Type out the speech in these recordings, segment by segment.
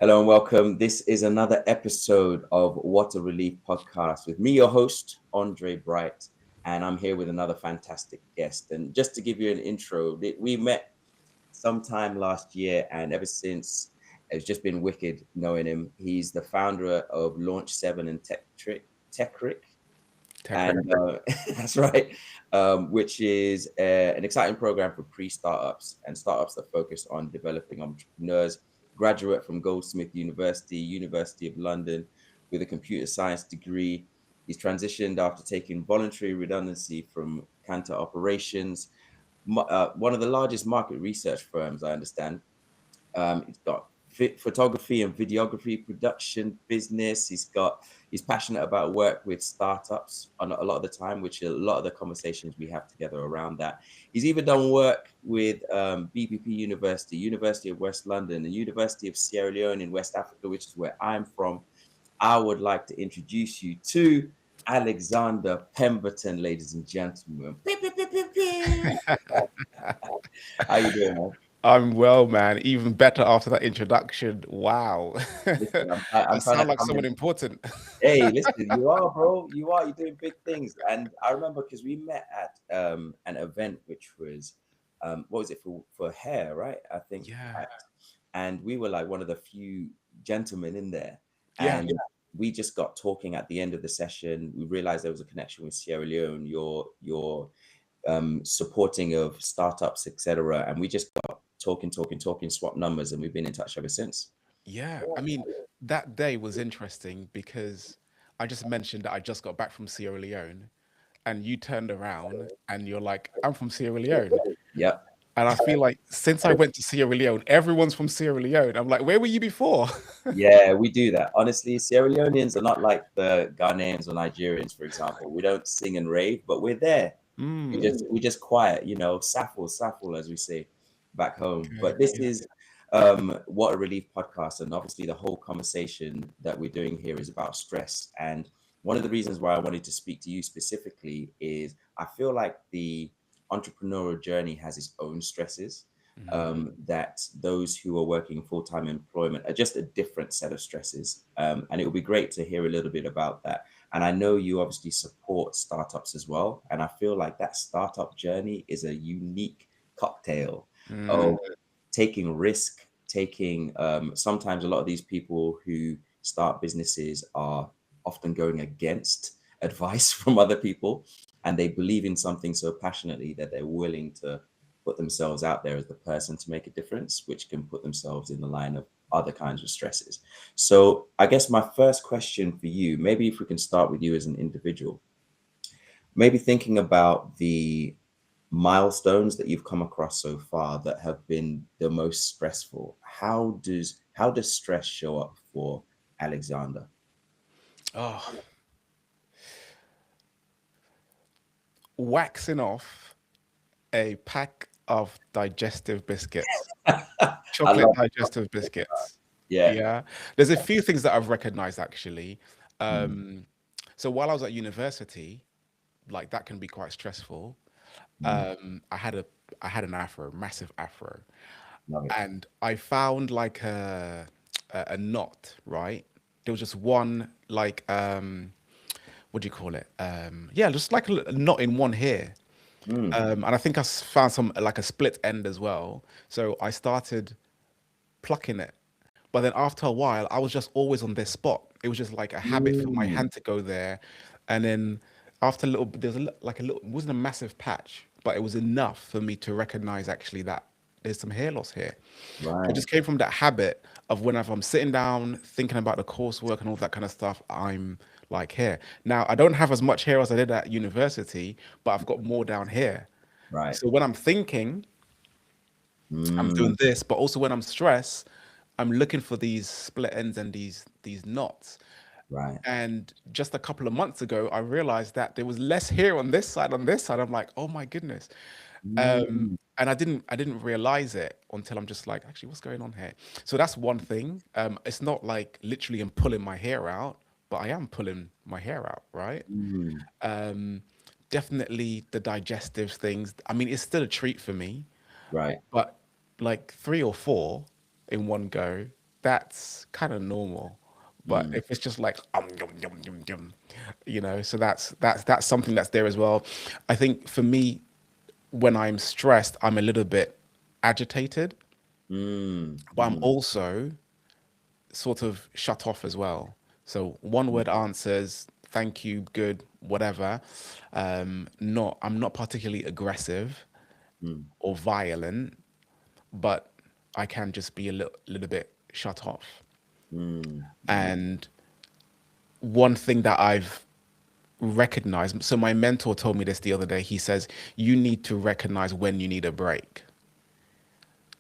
Hello and welcome. This is another episode of What a Relief podcast with me, your host, Andre Bright, and I'm here with another fantastic guest. And just to give you an intro, we met sometime last year, and ever since, it's just been wicked knowing him. He's the founder of Launch 7 and TechRick, TechRick. and that's right, which is an exciting program for pre-startups and startups that focus on developing entrepreneurs. Graduate from Goldsmith University, University of London, with a computer science degree. He's transitioned after taking voluntary redundancy from Cantor Operations, one of the largest market research firms, I understand. He's got photography and videography production business. He's passionate about work with startups on a lot of the time, which a lot of the conversations we have together around that. He's even done work with BPP University, University of West London, and University of Sierra Leone in West Africa, which is where I'm from. I would like to introduce you to Alexander Pemberton, ladies and gentlemen. How you doing, man? I'm well, man. Even better after that introduction. Wow. Listen, I I'm trying sound to like come someone in. important. Hey, listen, you are, bro. You are. You're doing big things. And I remember because we met at an event which was, what was it for hair, right? I think. Yeah. And we were like one of the few gentlemen in there, Yeah. and we just got talking at the end of the session. We realized there was a connection with Sierra Leone, your supporting of startups, etc. And we just got talking, swap numbers, and we've been in touch ever since. Yeah. I mean, that day was interesting because I just mentioned that I just got back from Sierra Leone and you turned around and you're like, I'm from Sierra Leone. Yep. And I feel like since I went to Sierra Leone, everyone's from Sierra Leone. I'm like, where were you before? Yeah, we do that. Honestly, Sierra Leoneans are not like the Ghanaians or Nigerians, for example. We don't sing and rave, but we're there. Mm, We just quiet, saffle, as we say back home. okay. But this Yeah. is What a Relief podcast, and obviously the whole conversation that we're doing here is about stress. And one of the reasons why I wanted to speak to you specifically is I feel like the entrepreneurial journey has its own stresses, Mm, that those who are working full-time employment are just a different set of stresses. And it would be great to hear a little bit about that. And I know you obviously support startups as well. And I feel like that startup journey is a unique cocktail mm, of taking risk, taking sometimes a lot of these people who start businesses are often going against advice from other people, and they believe in something so passionately that they're willing to put themselves out there as the person to make a difference, which can put themselves in the line of other kinds of stresses. So I guess my first question for you, maybe if we can start with you as an individual, maybe thinking about the milestones that you've come across so far that have been the most stressful. How does stress show up for Alexander? oh, waxing off a pack of digestive biscuits, I chocolate love digestive biscuits. Yeah. Yeah. There's a few things that I've recognized actually. Mm, Um, so while I was at university, like that can be quite stressful. mm, I had an afro, massive afro, love it. and I found like a knot, right? There was just one like what do you call it? Yeah, just like a knot in one hair. Mm, And I think found some like a split end as well. So I started plucking it. But then after a while, I was just always on this spot. It was just like a habit for my mm, hand to go there. And then after a little, there's like a little, it wasn't a massive patch, but it was enough for me to recognize actually that there's some hair loss here. It right. just came from that habit of whenever I'm sitting down thinking about the coursework and all that kind of stuff, I'm like hair. Now, I don't have as much hair as I did at university, but I've got more down here. Right. So when I'm thinking, I'm Mm, doing this, but also when I'm stressed, I'm looking for these split ends and these knots. right. And just a couple of months ago, I realized that there was less hair on this side, on this side. I'm like, oh my goodness. Mm, And I didn't realize it until I'm just like, actually, what's going on here? So that's one thing. It's not like literally I'm pulling my hair out, but I am pulling my hair out, right? mm, Um, Definitely the digestive things. I mean, it's still a treat for me, right. but like three or four in one go. that's kind of normal. But Mm, if it's just like yum, yum, yum, yum, so that's something that's there as well. I think for me, when I'm stressed, I'm a little bit agitated, but I'm mm, also sort of shut off as well. So one mm, word answers, thank you, good, whatever. I'm not particularly aggressive mm, or violent, but I can just be a little bit shut off. mm, mm. And one thing that I've recognized, so my mentor told me this the other day. He says, you need to recognize when you need a break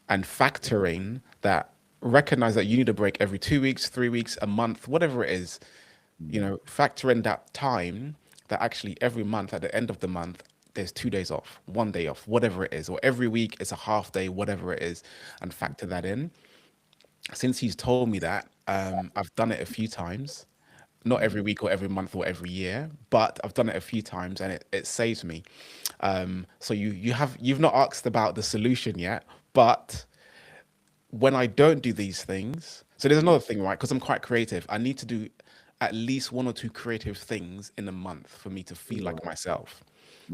and factoring that, recognize that you need a break every 2 weeks, 3 weeks, a month, whatever it is, Mm. factor in that time that actually every month at the end of the month, there's 2 days off, 1 day off, whatever it is, or every week it's a half day, whatever it is, and factor that in. Since he's told me that, I've done it a few times, not every week or every month or every year, but I've done it a few times and it saves me. So you've not asked about the solution yet, but when I don't do these things, so there's another thing, right? Because I'm quite creative, I need to do at least one or two creative things in a month for me to feel like myself,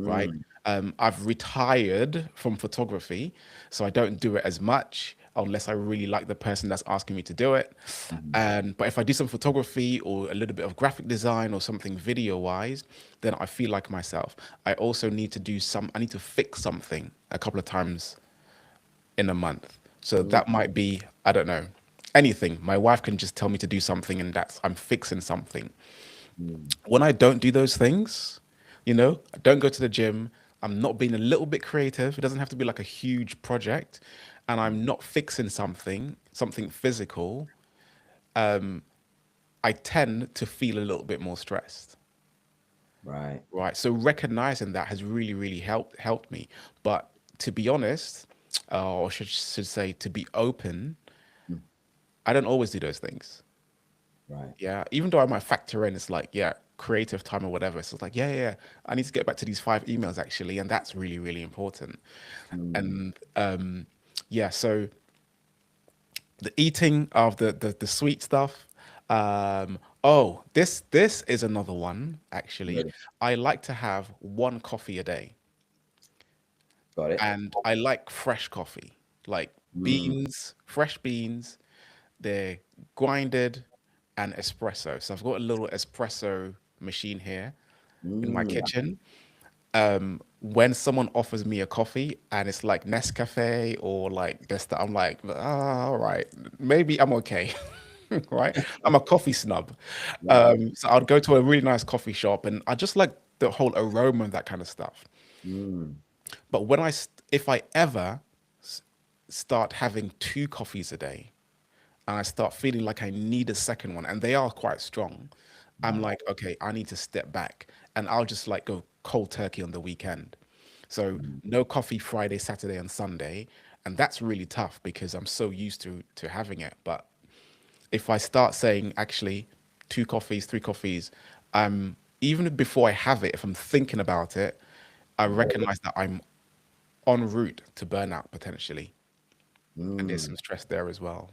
right? Mm. I've retired from photography, so I don't do it as much unless I really like the person that's asking me to do it. Mhm. And but if I do some photography or a little bit of graphic design or something video wise, then I feel like myself. I also need to I need to fix something a couple of times in a month. So Mm. that might be, I don't know, anything. My wife can just tell me to do something and that's I'm fixing something. Mm. When I don't do those things, I don't go to the gym, I'm not being a little bit creative. It doesn't have to be like a huge project, and I'm not fixing something physical, I tend to feel a little bit more stressed. Right. Right. So recognizing that has really, really helped me. But to be honest, or should say to be open, Mm. I don't always do those things. Right. Yeah. Even though I might factor in, it's like, yeah, creative time or whatever. So it's like, yeah. I need to get back to these 5 emails actually. And that's really, really important. Mm. And yeah, so the eating of the sweet stuff. This is another one actually. Ready. I like to have one coffee a day. Got it. And I like fresh coffee, like Mm. beans, fresh beans. They're grinded and espresso. So I've got a little espresso machine here in my Mm. kitchen. When someone offers me a coffee and it's like Nescafe or like this, that I'm like, all right, maybe I'm okay. Right? I'm a coffee snub. Right. So I'd go to a really nice coffee shop and I just like the whole aroma and that kind of stuff. Mm. But if I ever start having two coffees a day and I start feeling like I need a second one, and they are quite strong, I'm Right. like, okay, I need to step back and I'll just like go cold turkey on the weekend. So Mm. no coffee Friday, Saturday, and Sunday. And that's really tough because I'm so used to having it. But if I start saying actually 2 coffees, 3 coffees, even before I have it, if I'm thinking about it, I recognize that I'm en route to burnout potentially, and there's Mm. some stress there as well.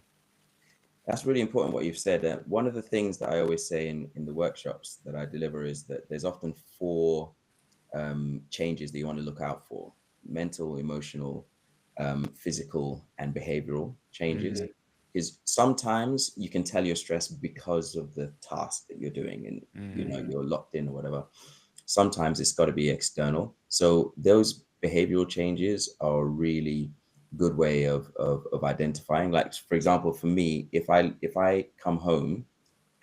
That's really important what you've said. One of the things that I always say in the workshops that I deliver is that there's often four changes that you want to look out for: mental, emotional, physical, and behavioral changes. Mm, Because sometimes you can tell you're stressed because of the task that you're doing and mm, you're locked in or whatever. Sometimes it's got to be external. So those behavioral changes are a really good way of identifying. Like for example, for me, if I come home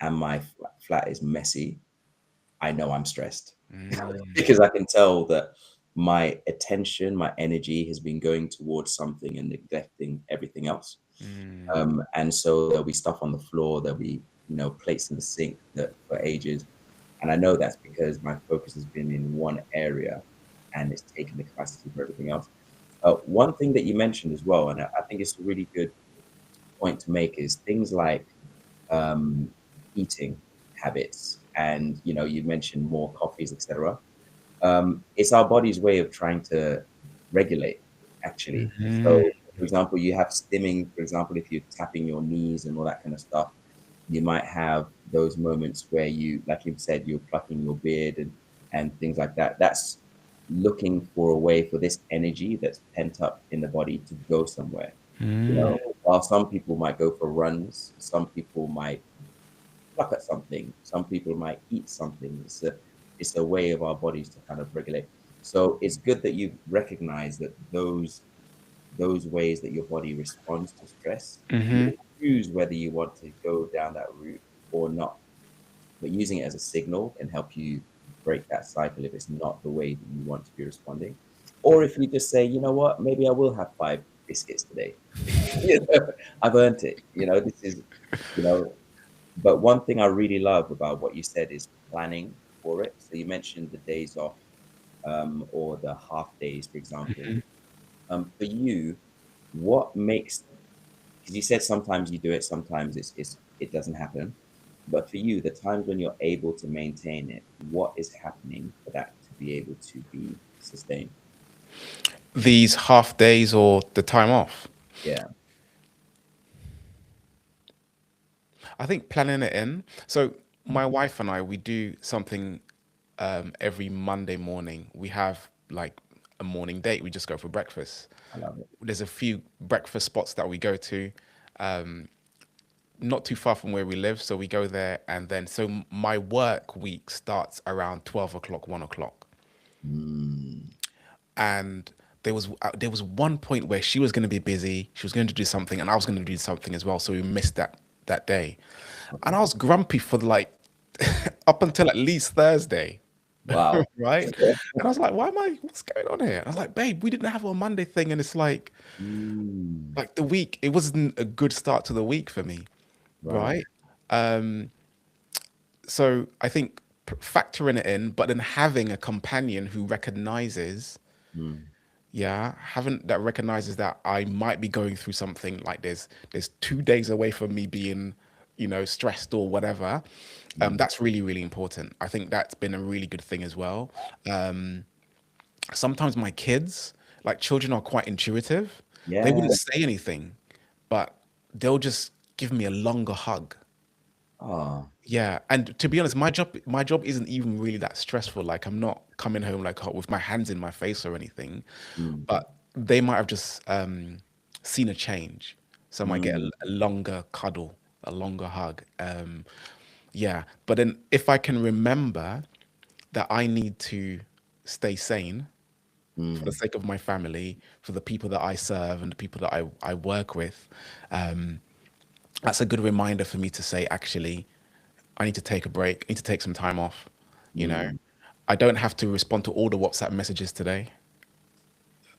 and my flat is messy, I know I'm stressed mm, because I can tell that my attention, my energy has been going towards something and neglecting everything else. mm, And so there'll be stuff on the floor, there'll be, plates in the sink that for ages. And I know that's because my focus has been in one area and it's taken the capacity for everything else. One thing that you mentioned as well, and I think it's a really good point to make, is things like um, eating habits. And you mentioned more coffees, etc. It's our body's way of trying to regulate, actually. So mhm, For example, you have stimming, for example, if you're tapping your knees and all that kind of stuff, you might have those moments where you, like you said, you're plucking your beard and things like that. That's looking for a way for this energy that's pent up in the body to go somewhere. You Mm. know, while some people might go for runs, some people might pluck at something, some people might eat something. It's a way of our bodies to kind of regulate. So it's good that you recognize that those ways that your body responds to stress, you Mm-hmm. can choose whether you want to go down that route or not. But using it as a signal can help you break that cycle if it's not the way that you want to be responding. Or if you just say, you know what, maybe I will have 5 biscuits today. You know, I've earned it. You know, this is, you know, but one thing I really love about what you said is planning for it. So you mentioned the days off, or the half days, for example. For you, what makes, because you said sometimes you do it, sometimes it doesn't happen. But for you, the times when you're able to maintain it, what is happening for that to be able to be sustained? These half days or the time off. Yeah, I think planning it in. So my wife and I, we do something every Monday morning. We have like a morning date. We just go for breakfast. I love it. There's a few breakfast spots that we go to, not too far from where we live. So we go there, and then my work week starts around 12 o'clock, 1 o'clock, Mm, and there was one point where she was going to be busy. She was going to do something, and I was going to do something as well. So we missed that day, and okay. I was grumpy for like up until at least Thursday. Wow. Right? Okay. And I was like, what's going on here? And I was like, babe, we didn't have a Monday thing. And it's Mm, like the week, it wasn't a good start to the week for me. right. Right? Um, so I think factoring it in, but then having a companion who recognizes, Mm, yeah, having that recognizes that I might be going through something like there's 2 days away from me being, stressed or whatever. mm. That's really, really important. I think that's been a really good thing as well. Um, Sometimes my kids, like children, are quite intuitive. They Yeah. wouldn't say anything, but they'll just give me a longer hug. Oh, Yeah, and to be honest, my job isn't even really that stressful. Like I'm not coming home like with my hands in my face or anything, mm, but they might have just seen a change. So I might get mm, a longer cuddle, a longer hug. Yeah, but then if I can remember that I need to stay sane for the mm. sake of my family, for the people that I serve and the people that I work with, um, that's a good reminder for me to say, actually, I need to take a break. I need to take some time off. You know, Mm. I don't have to respond to all the WhatsApp messages today.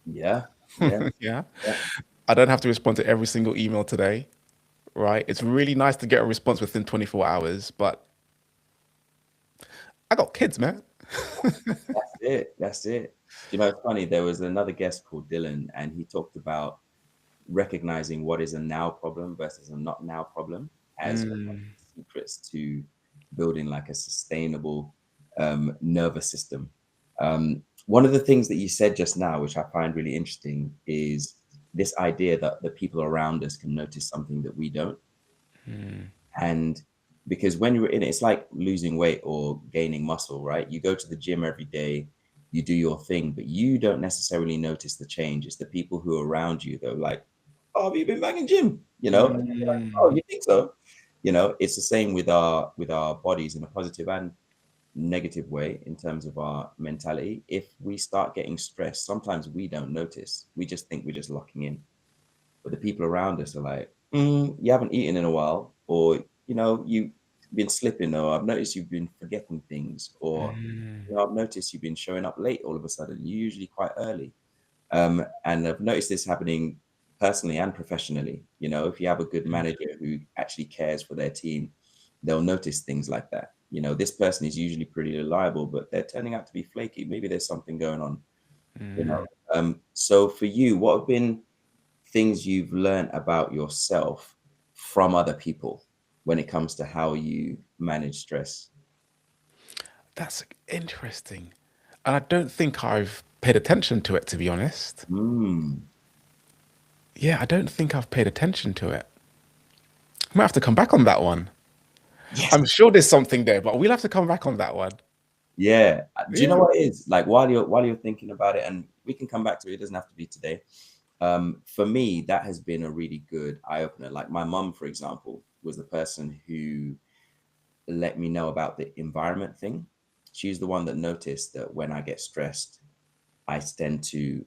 Yeah. Yeah. Yeah. Yeah. I don't have to respond to every single email today. Right. It's really nice to get a response within 24 hours, but I got kids, man. That's it. That's it. You know, it's funny. There was another guest called Dylan, and he talked about recognizing what is a now problem versus a not now problem as one of Mm, the secrets to building like a sustainable nervous system. One of the things that you said just now, which I find really interesting, is this idea that the people around us can notice something that we don't. mm, And because when you're in it, it's like losing weight or gaining muscle, right? You go to the gym every day, you do your thing, but you don't necessarily notice the change. It's the people who are around you, though, like, oh, have you been back in gym? You know, and you're like, oh, mm. you think so? You know, it's the same with our bodies in a positive and negative way in terms of our mentality. If we start getting stressed, sometimes we don't notice. We just think we're just locking in, but the people around us are like, you haven't eaten in a while, or you've been slipping, or I've noticed you've been forgetting things, or I've noticed you've been showing up late all of a sudden. You're usually quite early. And I've noticed this happening personally and professionally. If you have a good manager who actually cares for their team, they'll notice things like that. This person is usually pretty reliable, but they're turning out to be flaky. Maybe there's something going on. You know. Mm. So for you, what have been things you've learned about yourself from other people when it comes to how you manage stress? That's interesting. And I don't think I've paid attention to it, to be honest. Mm, Yeah, I don't think I've paid attention to it. I might have to come back on that one. Yes. I'm sure there's something there, but we'll have to come back on that one. Yeah. Do you know Yeah. what it is? Like while you're thinking about it, and we can come back to it, it doesn't have to be today. For me, that has been a really good eye opener. Like my mum, for example, was the person who let me know about the environment thing. She's the one that noticed that when I get stressed, I tend to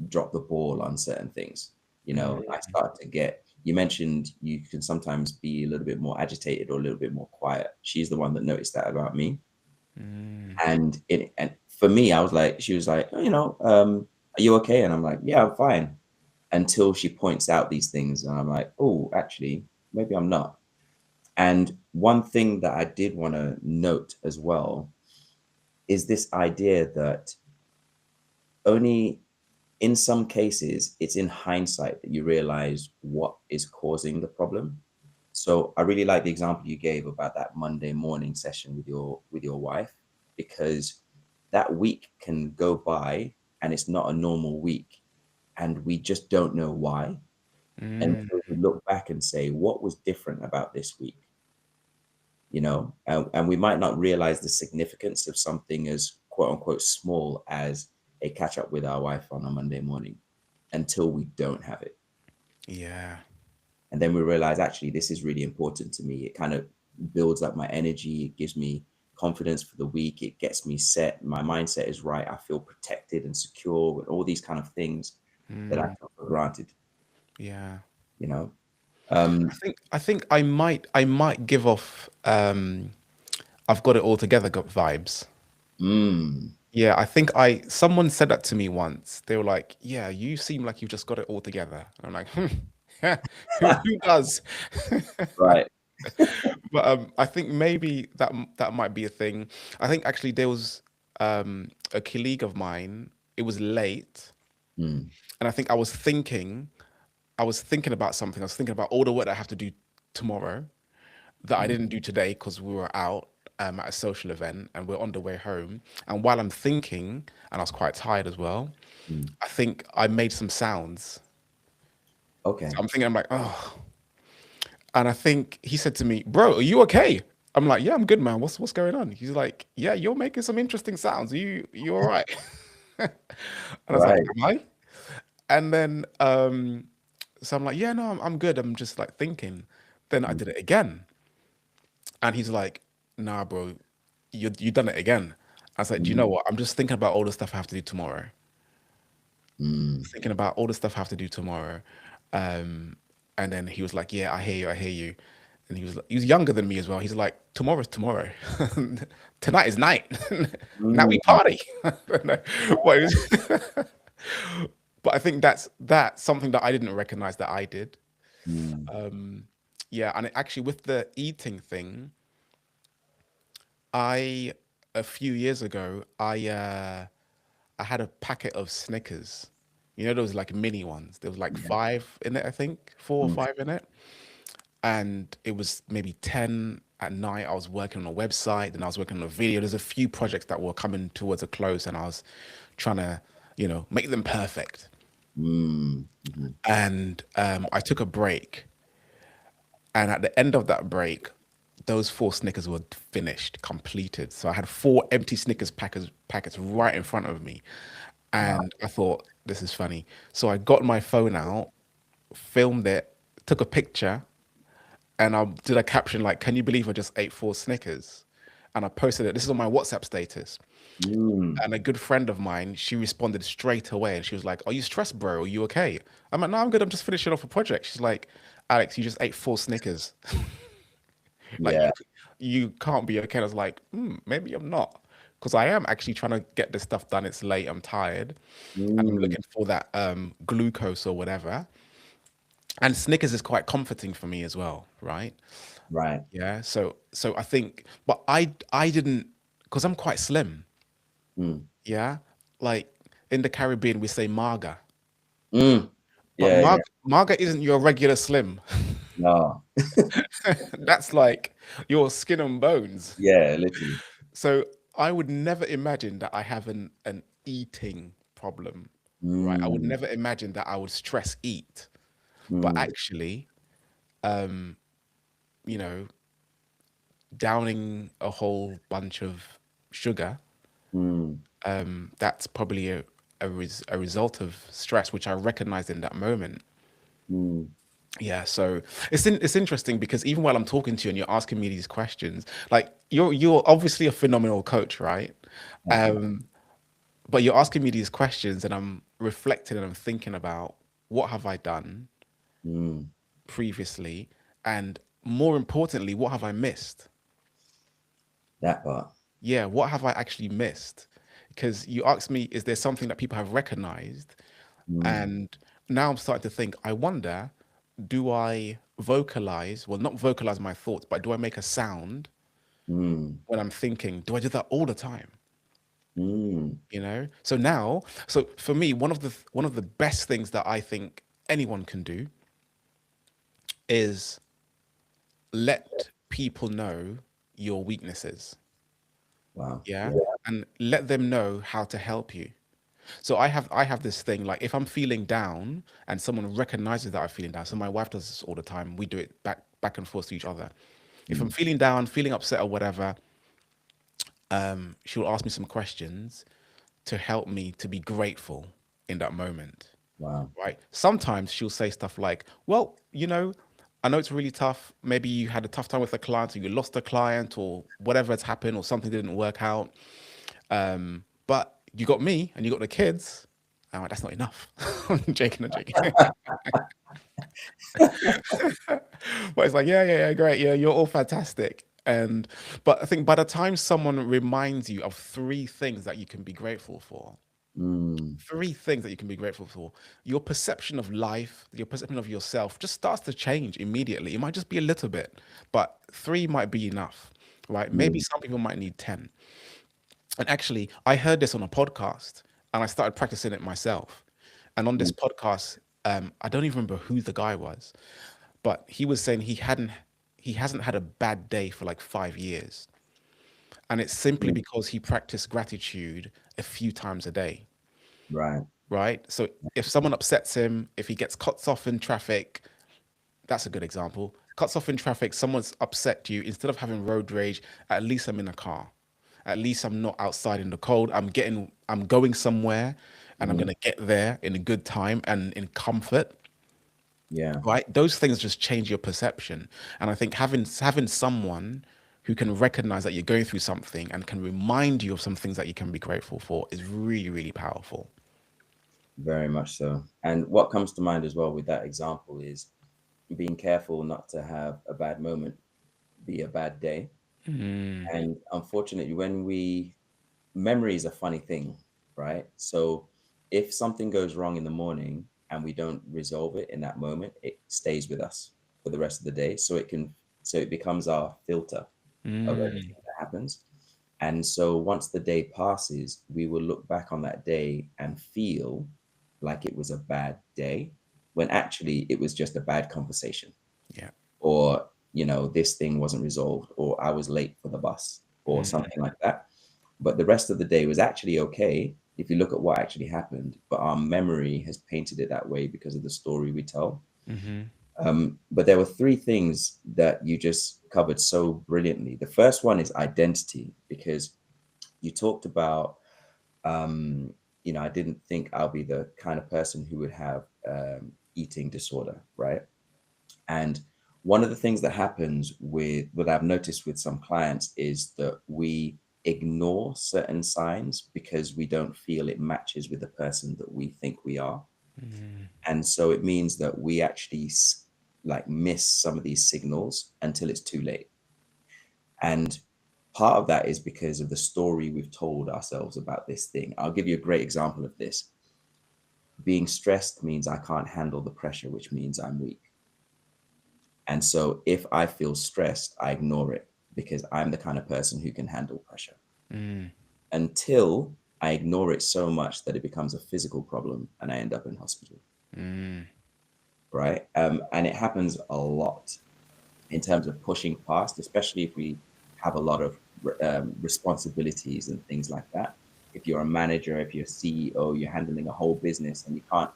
drop the ball on certain things. You know, I Mm, start to get, you mentioned you can sometimes be a little bit more agitated or a little bit more quiet. She's the one that noticed that about me. mm, And for me, I was like, she was like, oh, are you okay? And I'm like, yeah, I'm fine. Until she points out these things, and I'm like, oh, actually, maybe I'm not. And one thing that I did want to note as well is this idea that only in some cases it's in hindsight that you realize what is causing the problem. So I really like the example you gave about that Monday morning session with your wife, because that week can go by and it's not a normal week, and we just don't know why mm. until we look back and say what was different about this week, you know. And we might not realize the significance of something as quote unquote small as a catch up with our wife on a Monday morning until we don't have it. Yeah. And then we realize actually this is really important to me. It kind of builds up my energy, it gives me confidence for the week, it gets me set, my mindset is right, I feel protected and secure, and all these kind of things that I Mm, took for granted, yeah. you know. I um think I think I might give off I've got it all together got vibes. mm, Yeah, I think I someone said that to me once. They were like, "Yeah, you seem like you've just got it all together." I'm like, who does?" right. But I think maybe that might be a thing. I think actually there was a colleague of mine. It was late, Mm, and I think I was thinking about something. I was thinking about all the work that I have to do tomorrow that I mm, didn't do today because we were out at a social event and we're on the way home. And while I'm thinking, and I was quite tired as well, mm. I think I made some sounds. So Okay. I'm thinking, I'm like, oh. And I think he said to me, "Bro, are you okay?" I'm like, "Yeah, I'm good, man. What's going on?" He's like, "Yeah, you're making some interesting sounds. You all right?" And I was like, Right. "Am I?" And then so I'm like, "Yeah, no, I'm good. I'm just like thinking." Then I Mm, did it again. And he's like, "Nah, bro, you done it again." I was like, "Do you know mm, what? I'm just thinking about all the stuff I have to do tomorrow. mm, Thinking about all the stuff I have to do tomorrow." Um, and then he was like, "Yeah, I hear you, I hear you." And he was younger than me as well. He's like, "Tomorrow's tomorrow. Tonight is night. Now we mm, party." I don't know what it was. But I think that's something that I didn't recognize that I did. mm. Yeah, and actually with the eating thing, I a few years ago, I had a packet of Snickers. You know those like mini ones. There was like Yeah. five in it, I think, four or Mm, five in it. And it was maybe 10 at night. I was working on a website, and I was working on a video. There's a few projects that were coming towards a close, and I was trying to, make them perfect. mm, mhm. And I took a break. And at the end of that break, those four Snickers were finished, completed. So I had four empty Snickers packets right in front of me. Wow. And I thought, this is funny. So I got my phone out, filmed it, took a picture, and I did a caption like, "Can you believe I just ate four Snickers?" And I posted it. This is on my WhatsApp status. Mm, And a good friend of mine, she responded straight away and she was like, "Are you stressed, bro? Are you okay?" I'm like, "No, I'm good. I'm just finishing off a project." She's like, "Alex, you just ate four Snickers. Like yeah. you can't be okay." I was like, maybe I'm not. Because I am actually trying to get this stuff done. It's late, I'm tired, and I'm Mm, looking for that glucose or whatever. And Snickers is quite comforting for me as well, right? right. Yeah. So I think, but I didn't, because I'm quite slim. Mm, Yeah. Like in the Caribbean, we say marga, mm. but Yeah, yeah. marga isn't your regular slim. No. That's like your skin and bones. Yeah, literally. So I would never imagine that I have an eating problem, right? I would Mm, never imagine that I would stress eat. But Mm, actually, um, you know, downing a whole bunch of sugar, mm, that's probably a result of stress, which I recognized in that moment. mm, Yeah, so it's interesting because even while I'm talking to you and you're asking me these questions, like you're obviously a phenomenal coach, right? thank you. Um, but you're asking me these questions and I'm reflecting and I'm thinking about what have I done Mm, previously, and more importantly, what have I missed? that part. Yeah, what have I actually missed? Because you asked me, is there something that people have recognized? Mm, And now I'm starting to think, I wonder, do I vocalize, well, not vocalize my thoughts, but do I make a sound mm, when I'm thinking? Do I do that all the time? mm. You know? So now, so for me, one of the best things that I think anyone can do is let people know your weaknesses. Wow. Yeah. Yeah. And let them know how to help you. So I have this thing, like if I'm feeling down and someone recognizes that I'm feeling down. So my wife does this all the time. We do it back and forth to each other. If I'm Mm, feeling down, feeling upset or whatever, she'll ask me some questions to help me to be grateful in that moment. wow. Right? Sometimes she'll say stuff like, "Well, I know it's really tough. Maybe you had a tough time with a client, or you lost a client, or whatever has happened, or something didn't work out. But you got me and you got the kids. I'm like, that's not enough." I'm joking, I'm joking. But it's like, yeah, yeah, yeah, great. Yeah, you're all fantastic. But I think by the time someone reminds you of three things that you can be grateful for, Mm, three things that you can be grateful for, your perception of life, your perception of yourself just starts to change immediately. It might just be a little bit, but three might be enough, right? Maybe mm, some people might need 10. And actually, I heard this on a podcast and I started practicing it myself. And on this mm, podcast, I don't even remember who the guy was, but he was saying he hasn't had a bad day for like 5 years. And it's simply mm. because he practiced gratitude a few times a day, Right. right? So if someone upsets him, if he gets cuts off in traffic, that's a good example. Cuts off in traffic, someone's upset you. Instead of having road rage, at least I'm in a car. At least I'm not outside in the cold. I'm going somewhere and I'm Mm, going to get there in a good time and in comfort, yeah. right? Those things just change your perception. And I think having someone who can recognize that you're going through something and can remind you of some things that you can be grateful for is really, really powerful. Very much so. And what comes to mind as well with that example is being careful not to have a bad moment be a bad day. Mm, And unfortunately, when memory is a funny thing, right? So if something goes wrong in the morning and we don't resolve it in that moment, it stays with us for the rest of the day. So it becomes our filter of mm, everything that happens. And so once the day passes, we will look back on that day and feel like it was a bad day when actually it was just a bad conversation, yeah. or this thing wasn't resolved, or I was late for the bus, or Mm, something like that. But the rest of the day was actually okay if you look at what actually happened, but our memory has painted it that way because of the story we tell. mm-hmm, But there were three things that you just covered so brilliantly. The first one is identity, because you talked about, um, I didn't think I'll be the kind of person who would have eating disorder, right? And one of the things that happens with what I've noticed with some clients is that we ignore certain signs because we don't feel it matches with the person that we think we are. mm, And so it means that we actually like miss some of these signals until it's too late. And part of that is because of the story we've told ourselves about this thing. I'll give you a great example of this. Being stressed means I can't handle the pressure, which means I'm weak. And so if I feel stressed, I ignore it because I'm the kind of person who can handle pressure, mm, until I ignore it so much that it becomes a physical problem and I end up in hospital. mm, Right. And it happens a lot in terms of pushing past, especially if we have a lot of responsibilities and things like that. If you're a manager, if you're a CEO, you're handling a whole business and you can't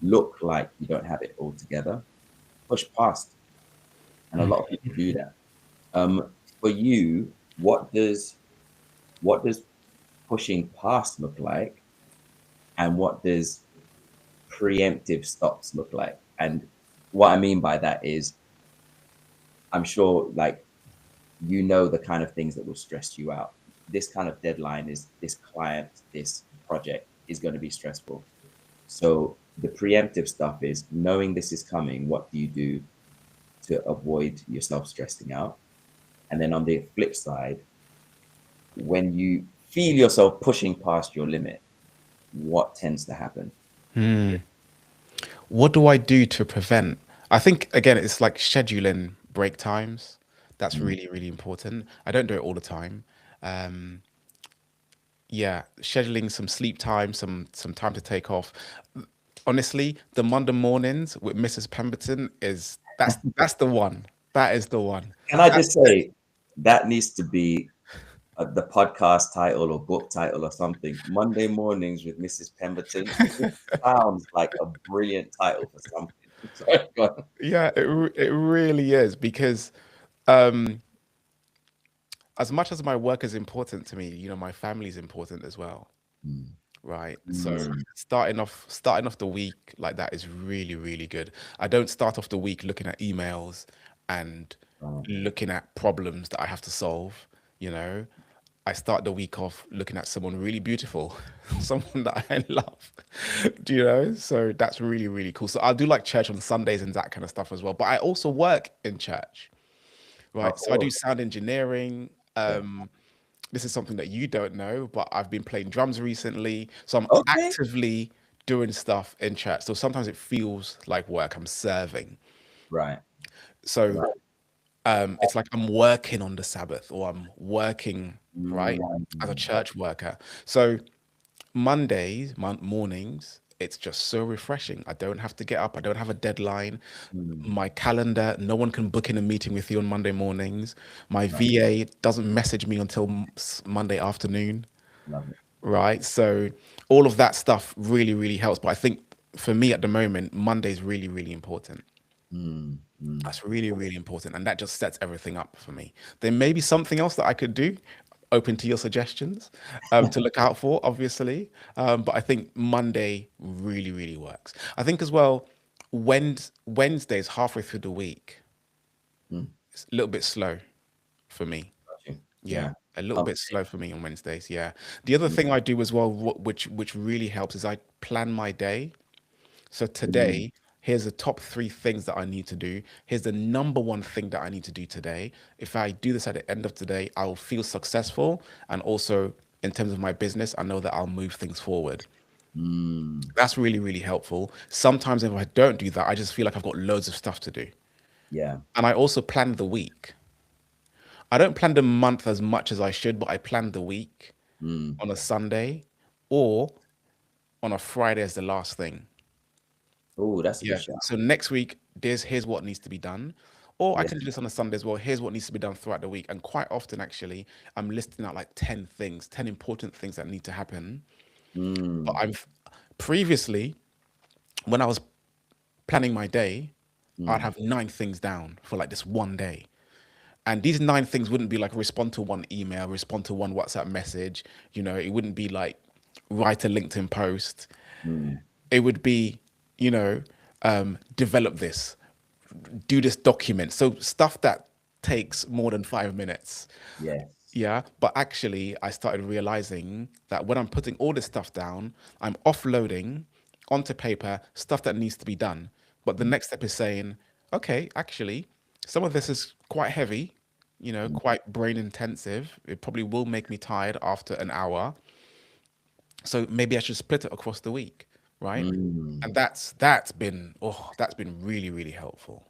look like you don't have it all together. push past, and a lot of people do that. For you, what does pushing past look like, and what does preemptive stops look like? And what I mean by that is, I'm sure, like, the kind of things that will stress you out. This kind of deadline is this client, this project is going to be stressful. So the preemptive stuff is knowing this is coming. What do you do to avoid yourself stressing out? And then on the flip side, when you feel yourself pushing past your limit, what tends to happen? What do I do to prevent? I think again, it's like scheduling break times. That's Mm. really, really important. I don't do it all the time. Um, yeah, scheduling some sleep time, some time to take off. Honestly, the Monday mornings with Mrs. Pemberton is that's the one. That is the one. Can I That's just it. say that needs to be the podcast title or book title or something? Monday Mornings with Mrs. Pemberton. It sounds like a brilliant title for something. Sorry, go on. Yeah, it really is because um as much as my work is important to me, my family is important as well, Mm. right? So Mm. starting off the week like that is really, really good. I don't start off the week looking at emails and Right. looking at problems that I have to solve, you know. I start the week off looking at someone really beautiful, someone that I love, do you know? So that's really, really cool. So I'll do like church on Sundays and that kind of stuff as well. But I also work in church, Of right? So I do course. sound engineering. Yeah. This is something that you don't know, but I've been playing drums recently. So I'm Okay. actively doing stuff in church. So sometimes it feels like work. I'm serving. Right. So Right. it's like I'm working on the Sabbath or I'm working, right, as a Mm. church worker. So Mondays, mornings, it's just so refreshing. I don't have to get up. I don't have a deadline. Mm. My calendar, no one can book in a meeting with you on Monday mornings. My Right. VA doesn't message me until Monday afternoon, Love it. right? So all of that stuff really, really helps. But I think for me at the moment, Monday is really, really important. Mm. Mm. That's really, really important. And that just sets everything up for me. There may be something else that I could do, open to your suggestions, to look out for, obviously. But I think Monday really, really works. I think as well, Wednesdays, halfway through the week, Mm. it's a little bit slow for me. Got you. Yeah, Yeah. a little Oh. bit slow for me on Wednesdays. Yeah. The other thing I do as well, which really helps, is I plan my day. So Mm. today, here's the top three things that I need to do. Here's the number one thing that I need to do today. If I do this at the end of today, I'll feel successful. And also, in terms of my business, I know that I'll move things forward. Mm. That's really, really helpful. Sometimes, if I don't do that, I just feel like I've got loads of stuff to do. Yeah. And I also plan the week. I don't plan the month as much as I should, but I plan the week Mm. on a Sunday or on a Friday as the last thing. Oh, that's a good Yeah. shot. So next week, here's what needs to be done. Or I Yes. can do this on a Sunday as well. Here's what needs to be done throughout the week. And quite often, actually, I'm listing out like 10 things, 10 important things that need to happen. But Mm. I've previously, when I was planning my day, I'd Mm. have 9 things down for like this one day. And these 9 things wouldn't be like respond to one email, respond to one WhatsApp message. It wouldn't be like write a LinkedIn post. Mm. It would be, develop this, do this document. So stuff that takes more than 5 minutes. Yes. Yeah. But actually, I started realizing that when I'm putting all this stuff down, I'm offloading onto paper stuff that needs to be done. But the Mm. next step is saying, okay, actually, some of this is quite heavy, Mm. quite brain intensive. It probably will make me tired after an hour. So maybe I should split it across the week, right? Mm. And that's been really, really helpful.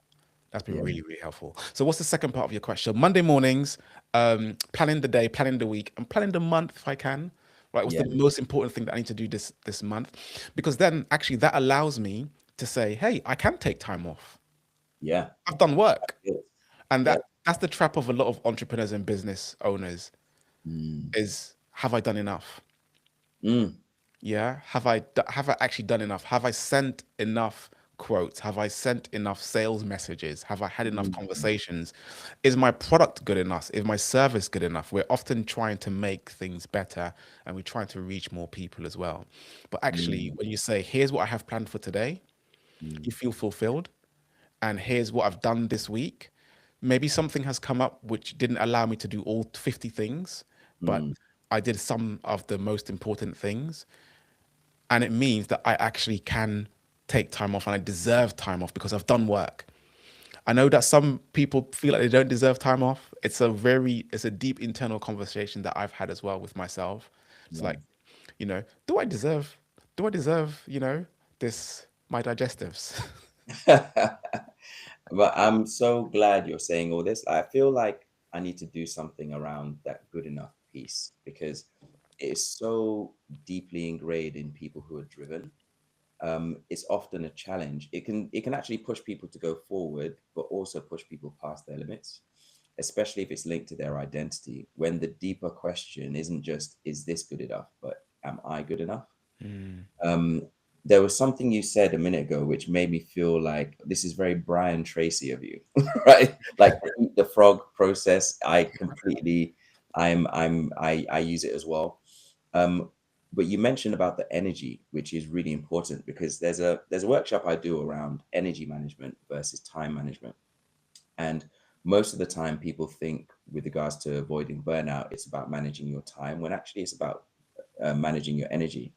That's been Yeah. really, really helpful. So what's the second part of your question? Monday mornings, planning the day, planning the week, and planning the month if I can. Right? What's Yeah. the most important thing that I need to do this month? Because then actually that allows me to say, hey, I can take time off. Yeah. I've done work. Yes. And Yeah. that's the trap of a lot of entrepreneurs and business owners Mm. is have I done enough? Mm. Yeah. Have I actually done enough? Have I sent enough quotes? Have I sent enough sales messages? Have I had enough Mm, conversations? Is my product good enough? Is my service good enough? We're often trying to make things better and we're trying to reach more people as well. But actually, mm, when you say, here's what I have planned for today, mm, you feel fulfilled. And here's what I've done this week. Maybe something has come up which didn't allow me to do all 50 things, but mm. I did some of the most important things. And it means that I actually can take time off and I deserve time off because I've done work. I know that some people feel like they don't deserve time off. It's a deep internal conversation that I've had as well with myself. It's like, Nice. do do I deserve, this, my digestives? But I'm so glad you're saying all this. I feel like I need to do something around that good enough piece because it is so deeply ingrained in people who are driven. It's often a challenge. It can actually push people to go forward, but also push people past their limits, especially if it's linked to their identity. When the deeper question isn't just is this good enough, but am I good enough? Mm, Um, there was something you said a minute ago which made me feel like this is very Brian Tracy of you, right? Like the eat the frog process. I use it as well. Um, but you mentioned about the energy, which is really important because there's a workshop I do around energy management versus time management. And most of the time, people think with regards to avoiding burnout, it's about managing your time, when actually it's about managing your energy.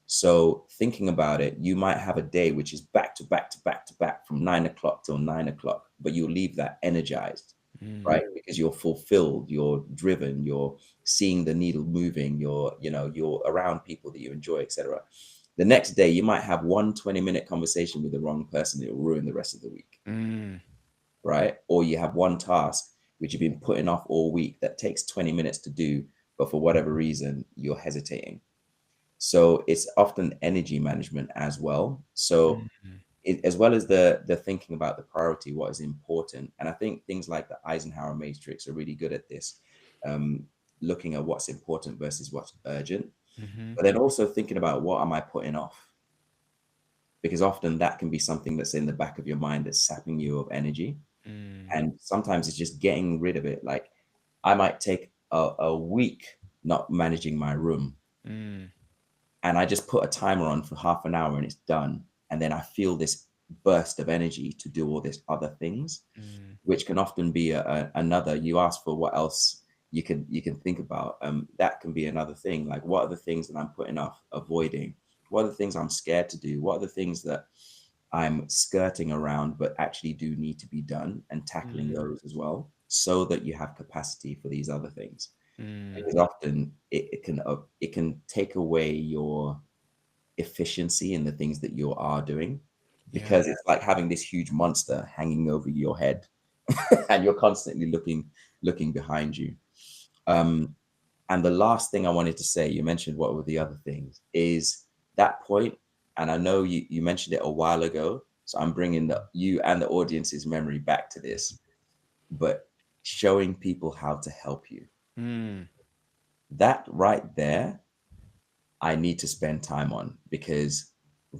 So thinking about it, you might have a day which is back to back to back to back from 9 o'clock till 9 o'clock, but you'll leave that energized, mm, right? Because you're fulfilled, you're driven, you're seeing the needle moving, you're around people that you enjoy, etc. The next day, you might have one 20-minute conversation with the wrong person that will ruin the rest of the week, mm, right? Or you have one task which you've been putting off all week that takes 20 minutes to do, but for whatever reason, you're hesitating. So it's often energy management as well. So mm, as well as the thinking about the priority, what is important, and I think things like the Eisenhower matrix are really good at this, um, looking at what's important versus what's urgent, mhm, but then also thinking about what am I putting off, because often that can be something that's in the back of your mind that's sapping you of energy, mm, and sometimes it's just getting rid of it. Like I might take a week not managing my room, mm, and I just put a timer on for half an hour and it's done. And then I feel this burst of energy to do all these other things, mm. which can often be another. You ask for what else you can think about. That can be another thing. Like what are the things that I'm putting off, avoiding? What are the things I'm scared to do? What are the things that I'm skirting around but actually do need to be done, and tackling Mm, those as well, so that you have capacity for these other things, mm. because often it can take away your efficiency in the things that you are doing, Yeah. because it's like having this huge monster hanging over your head and you're constantly looking behind you. um and the last thing I wanted to say, you mentioned what were the other things, is that point, and I know you mentioned it a while ago, so I'm bringing you and the audience's memory back to this, but showing people how to help you, Mm, that right there, I need to spend time on, because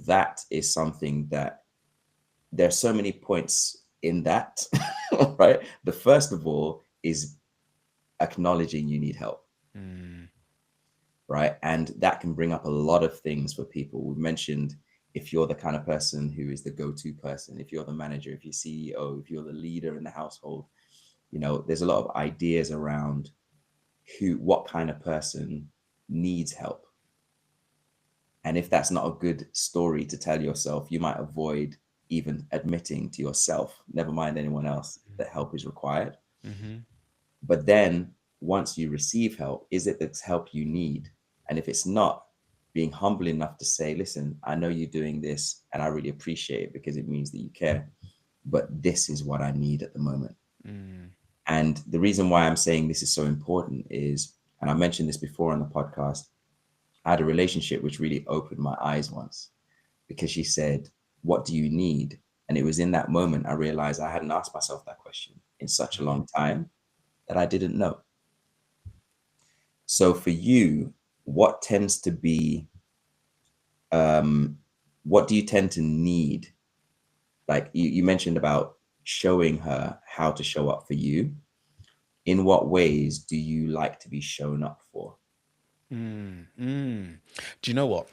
that is something that there's so many points in that, right? The first of all is acknowledging you need help, mm, right? And that can bring up a lot of things for people. We mentioned, if you're the kind of person who is the go-to person, if you're the manager, if you're CEO, if you're the leader in the household, there's a lot of ideas around what kind of person needs help. And if that's not a good story to tell yourself, you might avoid even admitting to yourself, never mind anyone else, that help is required. mhm, But then once you receive help, is it the help you need? And if it's not, being humble enough to say, listen, I know you're doing this and I really appreciate it because it means that you care, but this is what I need at the moment. mm, And the reason why I'm saying this is so important is, and I mentioned this before on the podcast, I had a relationship which really opened my eyes once, because she said, what do you need? And it was in that moment I realized I hadn't asked myself that question in such a mhm, long time that I didn't know. So for you, what tends to be, um, what do you tend to need like you mentioned about showing her how to show up for you. In what ways do you like to be shown up for? Do you know what?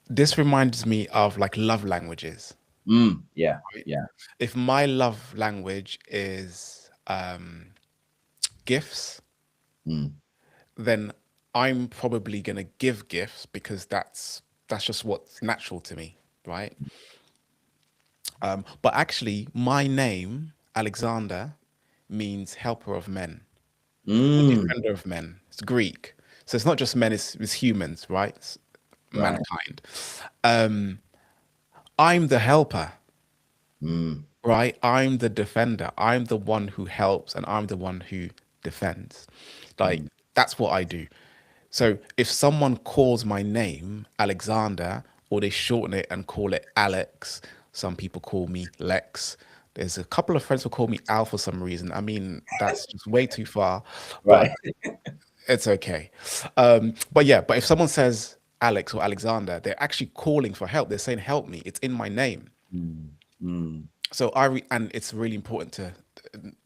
This reminds me of like love languages. Yeah, Right? yeah. If my love language is gifts, Mm, then I'm probably gonna give gifts because that's just what's natural to me, right? But actually, my name Alexander means helper of men or mm, defender of men. It's Greek, so it's not just men; it's humans, right? It's right. mankind. Um, I'm the helper, Mm, right? I'm the defender. I'm the one who helps, and I'm the one who defends. Like mm, that's what I do. So if someone calls my name Alexander, or they shorten it and call it Alex, some people call me Lex. There's a couple of friends who call me Al for some reason. I mean, that's just way too far, but right. it's okay. But yeah, but if someone says Alex or Alexander, they're actually calling for help. They're saying, "Help me." It's in my name. Mm, mm, So and it's really important to,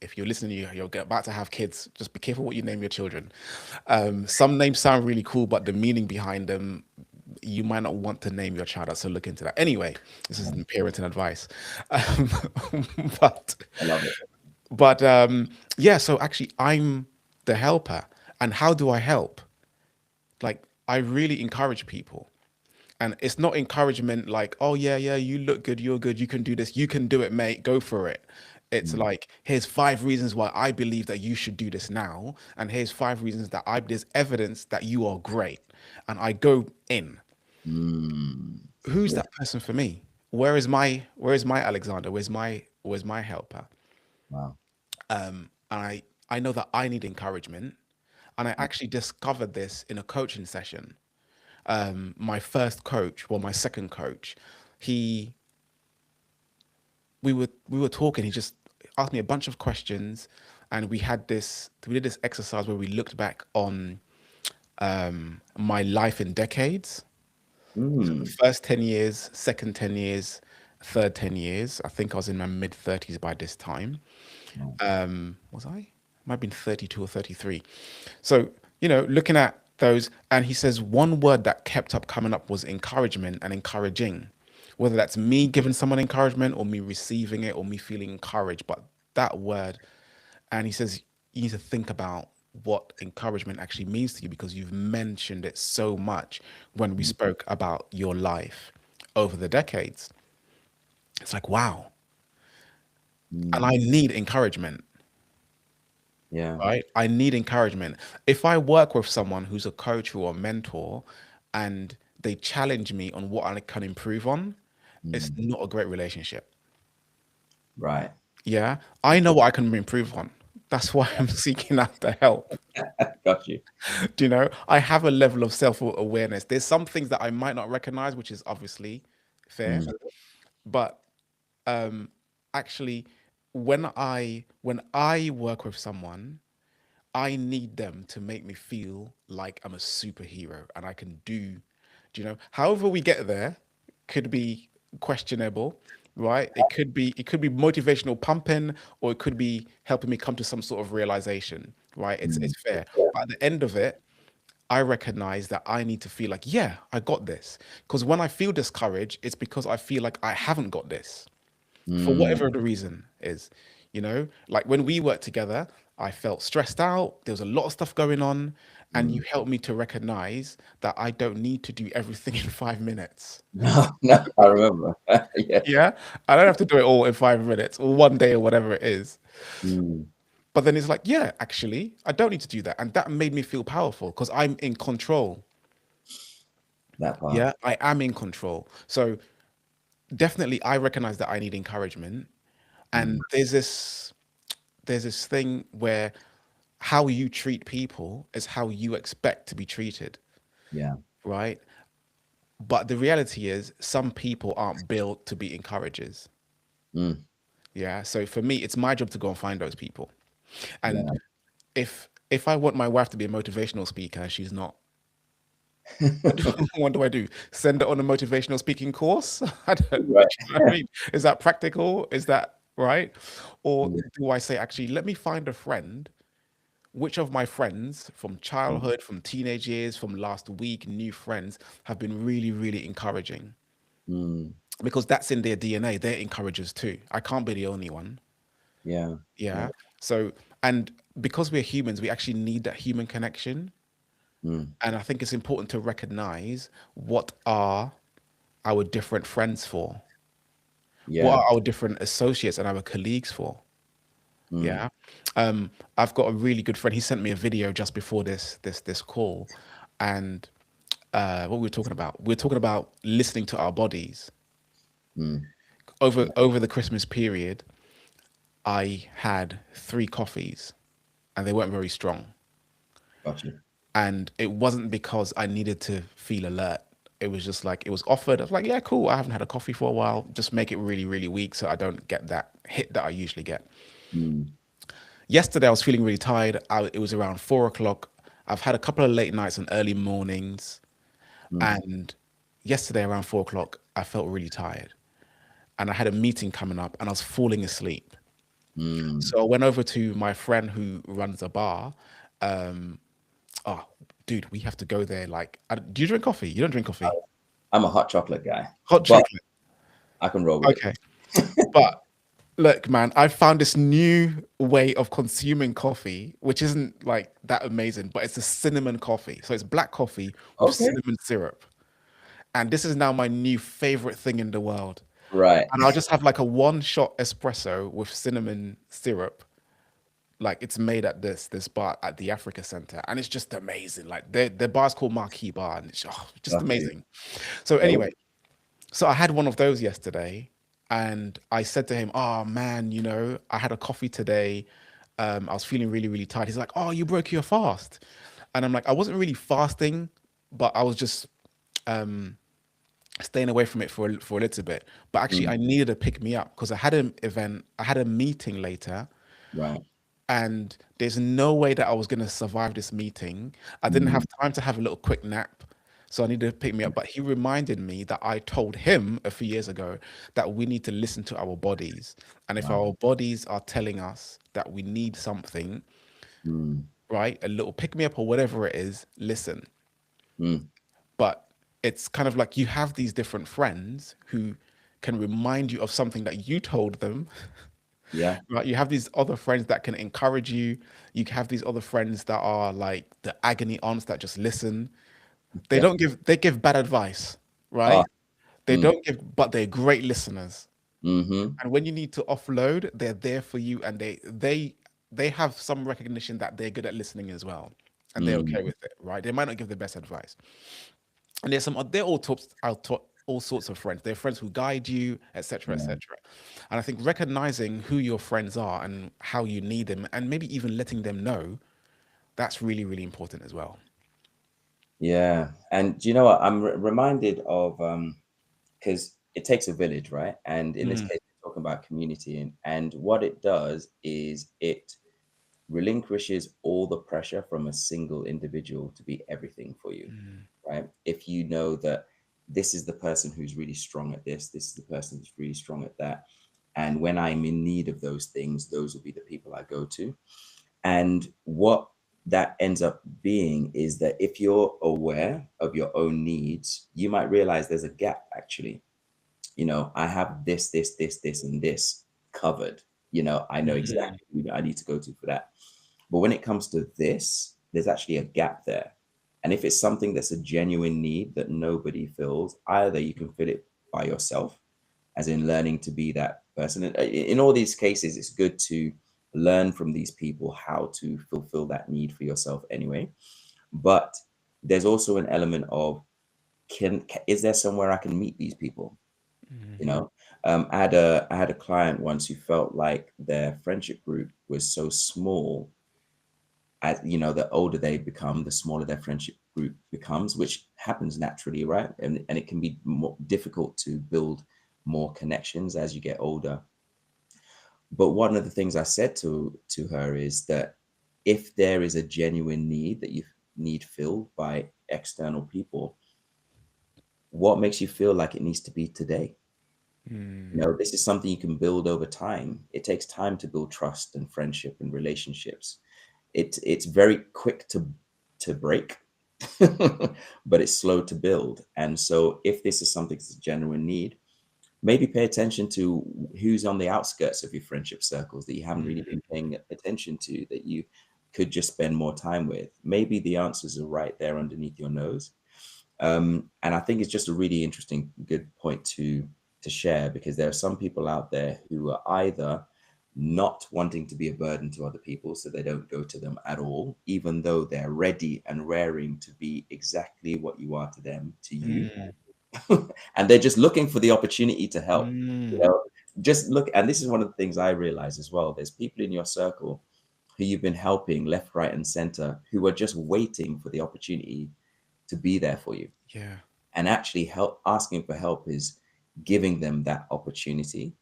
if you're listening, you're about to have kids, just be careful what you name your children. Some names sound really cool, but the meaning behind them, you might not want to name your child that. So look into that. Anyway, this is parenting advice. Um, but I love it. yeah, so actually, I'm the helper. And how do I help? Like, I really encourage people. And it's not encouragement like, oh, yeah, yeah, you look good, you're good, you can do this, you can do it, mate, go for it. It's Mm, like, here's 5 reasons why I believe that you should do this now. And here's 5 reasons that there's evidence that you are great. And I go in. mm, Who's yeah. that person for me? Where is my Alexander? Where's my helper? Wow. And I know that I need encouragement. And I actually discovered this in a coaching session. My first coach, well, my second coach, he we were talking. He just asked me a bunch of questions, and we did this exercise where we looked back on my life in decades. So the Mm, first 10 years, second 10 years, third 10 years. I think I was in my mid 30s by this time. wow. Was I? Might have been 32 or 33. So, looking at those, and he says one word that kept up coming up was encouragement and encouraging, whether that's me giving someone encouragement or me receiving it or me feeling encouraged. But that word, and he says you need to think about what encouragement actually means to you because you've mentioned it so much when we Mm, spoke about your life over the decades. It's like, wow. And I mm, need encouragement. yeah. Right? I need encouragement. If I work with someone who's a coach or a mentor and they challenge me on what I can improve on, it's Mm, not a great relationship. right. Yeah. I know what I can improve on. That's why I'm seeking out the help. Got you. Do you know? I have a level of self awareness. There's some things that I might not recognize, which is obviously fair. Mm, But um, actually, when I work with someone, I need them to make me feel like I'm a superhero and I can do you know, however we get there could be questionable, right? It could be motivational pumping, or it could be helping me come to some sort of realization, right? It's mm, it's fair. But at the end of it, I recognize that I need to feel like, yeah, I got this. Because when I feel discouraged, it's because I feel like I haven't got this for mm, whatever the reason is. Like when we worked together, I felt stressed out. There was a lot of stuff going on, and mm. you helped me to recognize that I don't need to do everything in 5 minutes. No, no, I remember. Yeah. Yeah, I don't have to do it all in 5 minutes or one day or whatever it is. Mm, But then it's like, yeah, actually, I don't need to do that, and that made me feel powerful because I'm in control. that part. Yeah, I am in control. So definitely, I recognize that I need encouragement, Mm, and there's this thing where how you treat people is how you expect to be treated, yeah. right? But the reality is, some people aren't built to be encouragers. Mm, Yeah. So for me, it's my job to go and find those people. And yeah. if I want my wife to be a motivational speaker and she's not, What do I do? Send it on a motivational speaking course? I don't, Right. you know what I mean? Is that practical? Is that right? Or Yeah. do I say, actually, let me find a friend? Which of my friends from Mm, childhood, from teenage years, from last week, new friends have been really, really encouraging? mm, Because that's in their DNA. They're encouragers too. I can't be the only one. yeah. Yeah. Yeah. So, and because we're humans, we actually need that human connection. Mm, And I think it's important to recognize what are our different friends for? What yeah. are our different associates and our colleagues for? Mm, Yeah. I've got a really good friend. He sent me a video just before this call, and what we were talking about. We are talking about listening to our bodies. mm, Over the Christmas period, I had 3 coffees, and they weren't very strong. got you. And it wasn't because I needed to feel alert. It was just like it was offered. I was like, yeah, cool. I haven't had a coffee for a while. Just make it really, really weak so I don't get that hit that I usually get. Mm, Yesterday, I was feeling really tired. It was around 4 o'clock. I've had a couple of late nights and early mornings. mm, And yesterday, around 4 o'clock, I felt really tired. And I had a meeting coming up and I was falling asleep. mm. So I went over to my friend who runs a bar. Um, oh, dude, we have to go there. Like, do you drink coffee? You don't drink coffee? I'm a hot chocolate guy, Hot but chocolate. I can roll with it. Okay. But look, man, I found this new way of consuming coffee, which isn't like that amazing, but it's a cinnamon coffee. So it's black coffee with Okay. cinnamon syrup. And this is now my new favorite thing in the world. Right. And I'll just have like a 1 shot espresso with cinnamon syrup. Like it's made at this bar at the Africa Center. And it's just amazing. Like the bar's called Marquee Bar, and it's just Got you. amazing. So Oh, anyway, so I had one of those yesterday, and I said to him, "Oh man, I had a coffee today. I was feeling really, really tired." He's like, "Oh, you broke your fast," and I'm like, "I wasn't really fasting, but I was just um, staying away from it for a little bit. But actually, I mm, needed to pick me up because I had an event, I had a meeting later, right. and there's no way that I was going to survive this meeting. I didn't have Mm, time to have a little quick nap. So I needed to pick me up. But he reminded me that I told him a few years ago that we need to listen to our bodies. And if wow. our bodies are telling us that we need something, Mm, right, a little pick me up or whatever it is, listen. mm, But it's kind of like you have these different friends who can remind you of something that you told them. yeah. Right, you have these other friends that can encourage you. You have these other friends that are like the agony aunts that just listen. They Yeah. don't give, they give bad advice, Ah, right? They mm, don't give, but they're great listeners. mm-hmm. And when you need to offload, they're there for you, and they have some recognition that they're good at listening as well, and they're Mm, okay with it, right? They might not give the best advice. And there's some, they're all types, all sorts of friends. They're friends who guide you, etc., yeah. etc. And I think recognizing who your friends are and how you need them, and maybe even letting them know, that's really, really important as well. Yeah. And do you know what? I'm reminded of because it takes a village, right? And in this Mm, case, we're talking about community, and what it does is it relinquishes all the pressure from a single individual to be everything for you, mm, right? If you know that this is the person who's really strong at this is the person who's really strong at that. And when I'm in need of those things, those will be the people I go to. And what that ends up being is that if you're aware of your own needs, you might realize there's a gap actually. I have this, and this covered. I know mhm, exactly who I need to go to for that. But when it comes to this, there's actually a gap there. And if it's something that's a genuine need that nobody fills, either you can fill it by yourself, as in learning to be that person. And in all these cases, it's good to learn from these people how to fulfill that need for yourself anyway. But there's also an element of is there somewhere I can meet these people? You mhm, know, I had a client once who felt like their friendship group was so small. As the older they become, the smaller their friendship group becomes, which happens naturally, right? And it can be more difficult to build more connections as you get older. But one of the things I said to her is that if there is a genuine need that you need filled by external people, what makes you feel like it needs to be today? You Mm. know, this is something you can build over time. It takes time to build trust and friendship and relationships. It's very quick to break, but it's slow to build. And so if this is something that's a genuine need, maybe pay attention to who's on the outskirts of your friendship circles that you haven't really Mm. been paying attention to, that you could just spend more time with. Maybe the answers are right there underneath your nose. And I think it's just a really interesting, good point to share, because there are some people out there who are either not wanting to be a burden to other people, so they don't go to them at all, even though they're ready and raring to be exactly what you are to them, to you. Mm. And they're just looking for the opportunity to help. You Mm. know, just look, and this is one of the things I realize as well. There's people in your circle who you've been helping left, right, and center, who are just waiting for the opportunity to be there for you. Yeah. And actually help, asking for help is giving them that opportunity.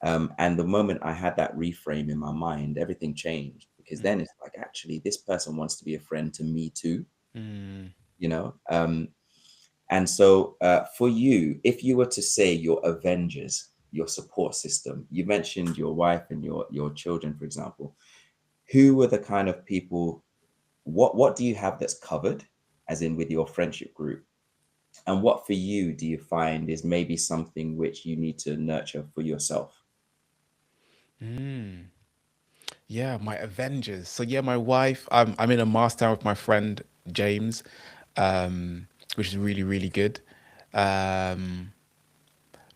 And the moment I had that reframe in my mind, everything changed, because then it's like, actually, this person wants to be a friend to me too, Mm. you know? And so for you, if you were to say your Avengers, your support system, you mentioned your wife and your children, for example, who were the kind of people, what do you have that's covered, as in with your friendship group? And what for you do you find is maybe something which you need to nurture for yourself? Mm. Yeah, my Avengers. So yeah, my wife. I'm in a master with my friend James, which is really really good. Um,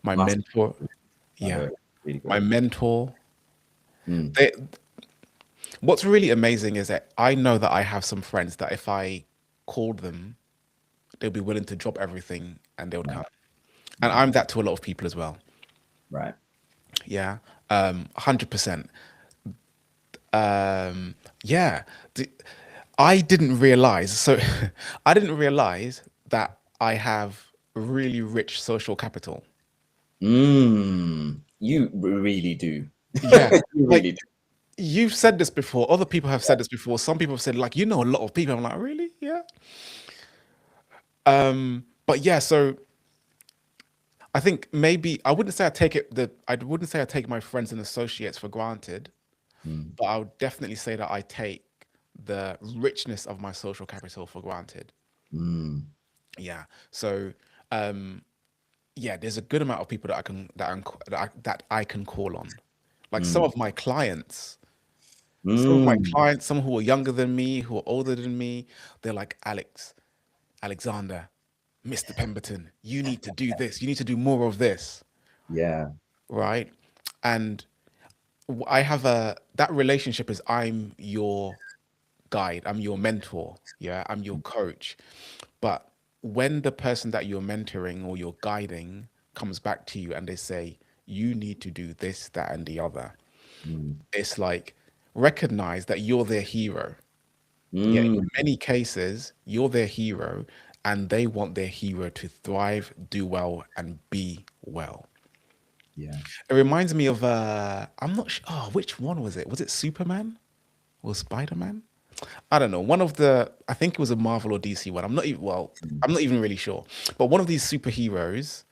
my Master, mentor. I Yeah, heard, really my great. mentor. Mm, They, what's really amazing is that I know that I have some friends that if I called them, they'll be willing to drop everything and they would right, come. And right, I'm that to a lot of people as well. right. Yeah, 100%. Yeah, the, I didn't realize. So I didn't realize that I have really rich social capital. You really do. Yeah, You like really do. you've said this before. Other people have said this before. Some people have said like you know a lot of people. I'm like really, yeah. But yeah, so I think maybe I wouldn't say I take it that I wouldn't say I take my friends and associates for granted, Mm, but I would definitely say that I take the richness of my social capital for granted. mm, Yeah. So um yeah, there's a good amount of people that I can that I can call on. Like mm, some of my mm. clients, some who are younger than me, who are older than me, they're like Alexander, Mr. Pemberton, you need to do this. You need to do more of this, Yeah. right? And I have a that relationship is I'm your guide, I'm your mentor, yeah, I'm your coach. But when the person that you're mentoring or you're guiding comes back to you and they say, you need to do this, that, and the other, Mm, it's like recognize that you're their hero. Yeah, in mm. many cases, you're their hero and they want their hero to thrive, do well, and be well. Yeah. It reminds me of I'm not sure. Oh, which one was it? Was it Superman or Spider-Man? I don't know. One of the I think it was a Marvel or DC one. Mm, I'm not even really sure. But one of these superheroes,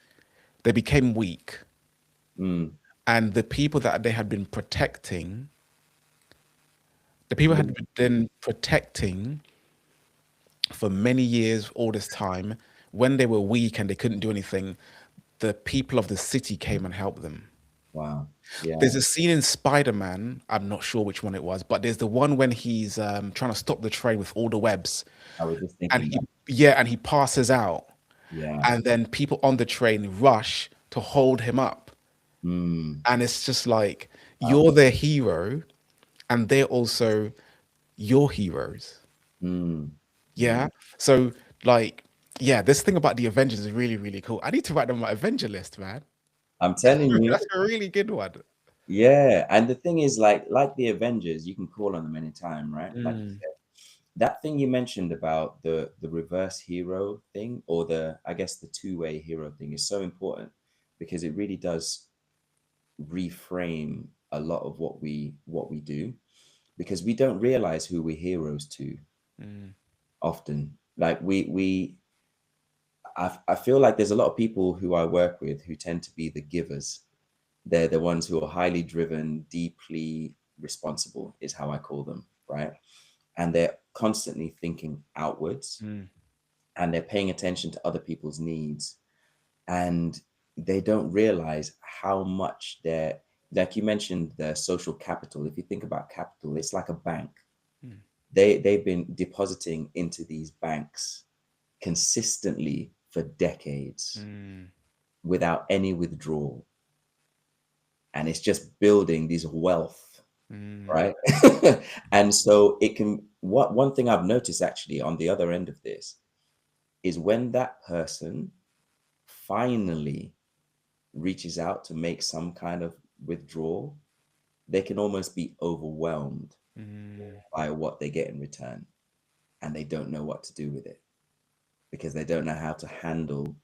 they became weak, mm, and the people that they had been protecting, the people had mm. been protecting for many years, all this time, when they were weak and they couldn't do anything, the people of the city came and helped them. Wow. Yeah. There's a scene in Spider-Man, I'm not sure which one it was, but there's the one when he's trying to stop the train with all the webs, I was just and thinking that. he passes out, Yeah. and then people on the train rush to hold him up, Mm, and it's just like wow. you're their hero, and they're also your heroes. Mm, Yeah. mm. So like, yeah, this thing about the Avengers is really, really cool. I need to write down my Avenger list, man. I'm telling you. That's a really good one. Yeah. And the thing is, like the Avengers, you can call on them anytime, right? Like you Mm, said. That thing you mentioned about the reverse hero thing, or the, I guess, the two-way hero thing, is so important, because it really does reframe a lot of what we do, because we don't realize who we're heroes to mm, often. Like I feel like there's a lot of people who I work with who tend to be the givers. They're the ones who are highly driven, deeply responsible, is how I call them, right? And they're constantly thinking outwards, Mm, and they're paying attention to other people's needs, and they don't realize how much they're, like you mentioned, the social capital. If you think about capital, it's like a bank. mm, They've been depositing into these banks consistently for decades mm, without any withdrawal, and it's just building this wealth, mm, right? And so it can, what one thing I've noticed actually on the other end of this is when that person finally reaches out to make some kind of withdrawal, they can almost be overwhelmed mm, by what they get in return, and they don't know what to do with it because they don't know how to handle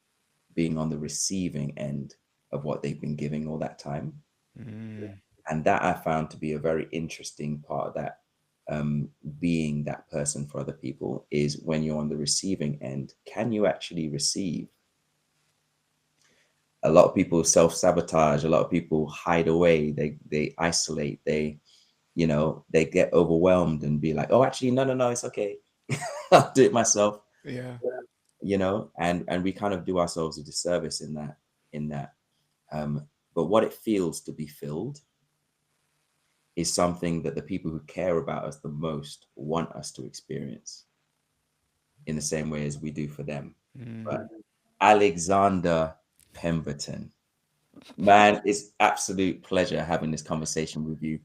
being on the receiving end of what they've been giving all that time. mm, And that I found to be a very interesting part of that, being that person for other people, is when you're on the receiving end, can you actually receive? A lot of people self-sabotage, a lot of people hide away, they isolate, they get overwhelmed and be like, oh, actually, no, no, no, it's okay. I'll do it myself, yeah. and we kind of do ourselves a disservice in that. But what it feels to be filled is something that the people who care about us the most want us to experience in the same way as we do for them. But Mm. Alexander Pemberton, man, it's absolute pleasure having this conversation with you.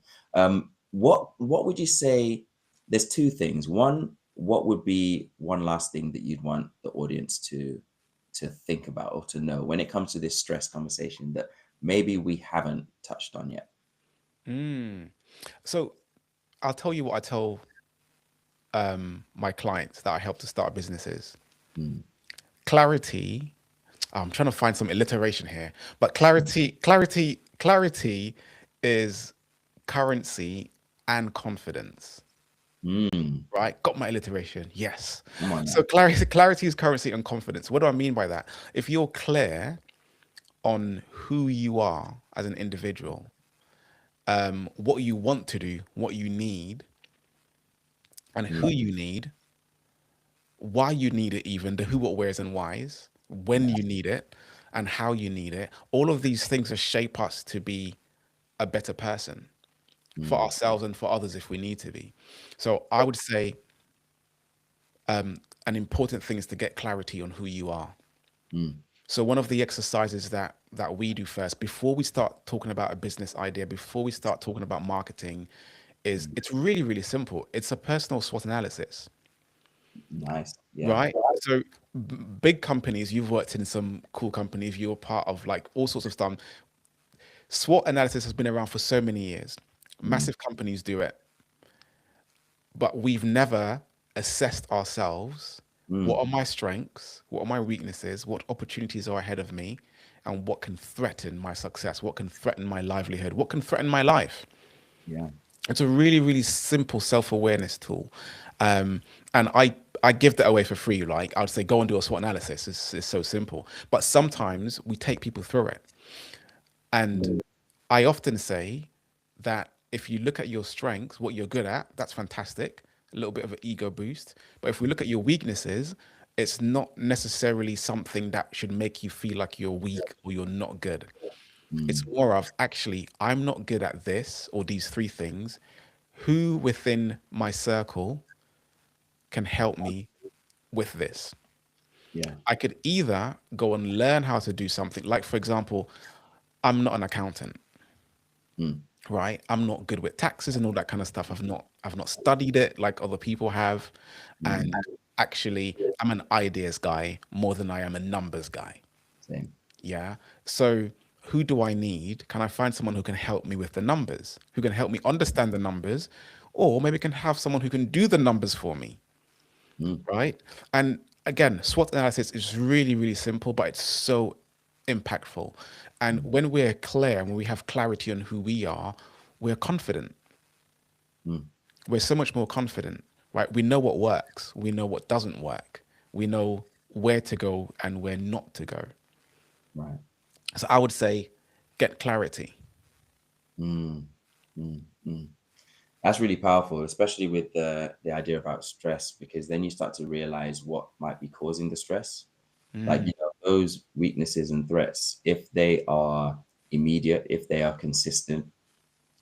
What would you say? There's two things. One, what would be one last thing that you'd want the audience to think about or to know when it comes to this stress conversation that maybe we haven't touched on yet? Mm. So I'll tell you what I tell my clients that I help to start businesses. Mm, Clarity. I'm trying to find some alliteration here, but clarity is currency and confidence. mm, Right? Got my alliteration. Yes. come on So now. clarity is currency and confidence. What do I mean by that? If you're clear on who you are as an individual, what you want to do, what you need, and who Mm, you need, why you need it, even the who, what, where's, and whys, when yeah. you need it, and how you need it. All of these things will shape us to be a better person for Mm, ourselves and for others if we need to be. So I would say an important thing is to get clarity on who you are. mm, So one of the exercises that we do first before we start talking about a business idea, before we start talking about marketing, is mm. it's really, really simple. It's a personal SWOT analysis, Nice. Yeah. right? So big companies, you've worked in some cool companies, you're part of like all sorts of stuff. SWOT analysis has been around for so many years. Mm, Massive companies do it, but we've never assessed ourselves. What mm, are my strengths? What are my weaknesses? What opportunities are ahead of me? And what can threaten my success? What can threaten my livelihood? What can threaten my life? yeah. It's a really, really simple self-awareness tool. And I give that away for free. Like I would say, go and do a SWOT analysis. It's so simple. But sometimes we take people through it. And I often say that if you look at your strengths, what you're good at, that's fantastic. A little bit of an ego boost. But if we look at your weaknesses, it's not necessarily something that should make you feel like you're weak or you're not good. It's Mm, more of actually, I'm not good at this or these three things. Who within my circle can help me with this? yeah. I could either go and learn how to do something, like, for example, I'm not an accountant. Mm, Right, I'm not good with taxes and all that kind of stuff. I've not studied it like other people have, mm, and actually I'm an ideas guy more than I am a numbers guy. same. Yeah, so who do I need? Can I find someone who can help me with the numbers, who can help me understand the numbers, or maybe can have someone who can do the numbers for me? Mm, Right, and again, SWOT analysis is really, really simple, but it's so impactful. And mm, when we're clear and when we have clarity on who we are, we're confident. mm, We're so much more confident, right? We know what works, we know what doesn't work, we know where to go and where not to go. Right. So I would say get clarity. Mm, mm, mm. That's really powerful, especially with the idea about stress, because then you start to realize what might be causing the stress. Like, Mm, those weaknesses and threats, if they are immediate, if they are consistent,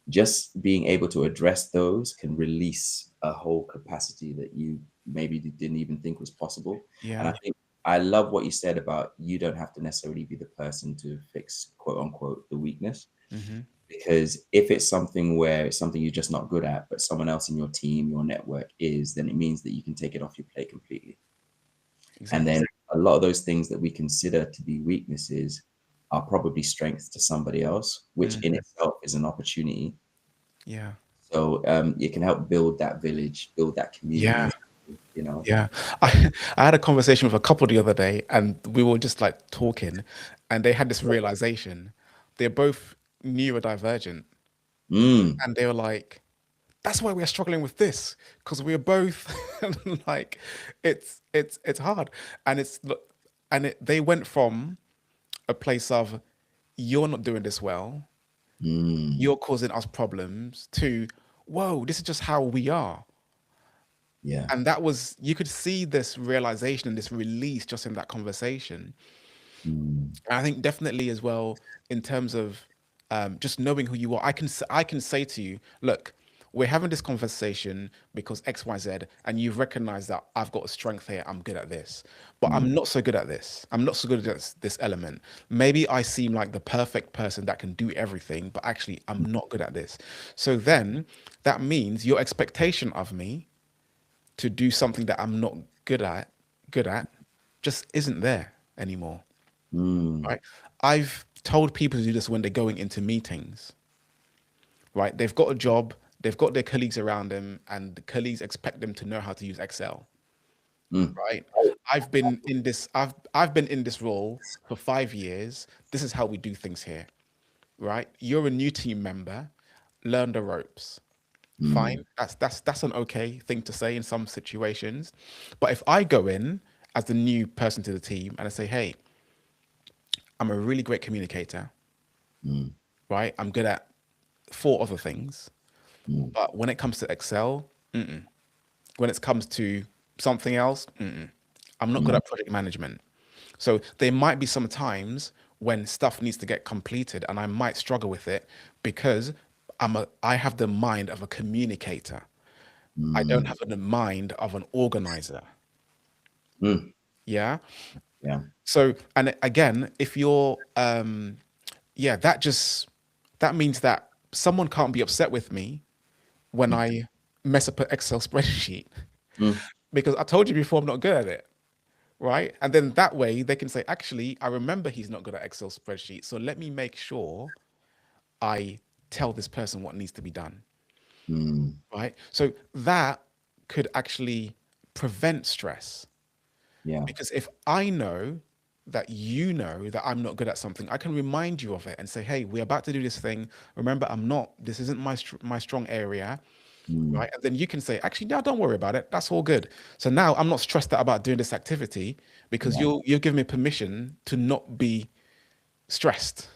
just being able to address those can release a whole capacity that you maybe didn't even think was possible. And I yeah. think I love what you said about you don't have to necessarily be the person to fix, quote unquote, the weakness. Hmm. Because if it's something where it's something you're just not good at, but someone else in your team, your network is, then it means that you can take it off your plate completely. And Exactly. then a lot of those things that we consider to be weaknesses are probably strengths to somebody else, which in Mm, itself is an opportunity. yeah. So it can help build that village, build that Yeah. community. You know. Yeah. I had a conversation with a couple the other day and we were just like talking and they had this realization. They're both neurodivergent Mm, and they were like, that's why we're struggling with this because we're both like it's hard and they went from a place of you're not doing this well, mm, you're causing us problems to whoa, this is just how we are. yeah. And that was, you could see this realization and this release just in that conversation. Mm, And I think definitely as well in terms of just knowing who you are. I can say to you, look, we're having this conversation because X, Y, Z, and you've recognized that I've got a strength here. I'm good at this, but mm, I'm not so good at this. I'm not so good at this element. Maybe I seem like the perfect person that can do everything, but actually I'm not good at this. So then that means your expectation of me to do something that I'm not good at, just isn't there anymore. mm, Right? I've told people to do this when they're going into meetings, right? They've got a job, they've got their colleagues around them, and the colleagues expect them to know how to use Excel, mm, right? I've been in this role for 5 years. This is how we do things here, right? You're a new team member, learn the ropes. Fine. mm, That's an okay thing to say in some situations. But if I go in as the new person to the team and I say, hey, I'm a really great communicator, mm, right? I'm good at four other things. mm, But when it comes to Excel, when it comes to something else, I'm not good mm, at project management. So there might be some times when stuff needs to get completed and I might struggle with it because I have the mind of a communicator. I don't mm, have the mind of an organizer. mm. Yeah. Yeah. So, and again, if you're, yeah, that means that someone can't be upset with me when Mm, I mess up an Excel spreadsheet mm, because I told you before I'm not good at it, right? And then that way they can say, actually, I remember he's not good at Excel spreadsheet, so let me make sure I tell this person what needs to be done, mm. right? So that could actually prevent stress. Yeah. Because if I know that I'm not good at something, I can remind you of it and say, "Hey, we're about to do this thing. Remember, I'm not. This isn't my strong area, Mm, right?" And then you can say, "Actually, no, don't worry about it. That's all good." So now I'm not stressed out about doing this activity because yeah. you'll give me permission to not be stressed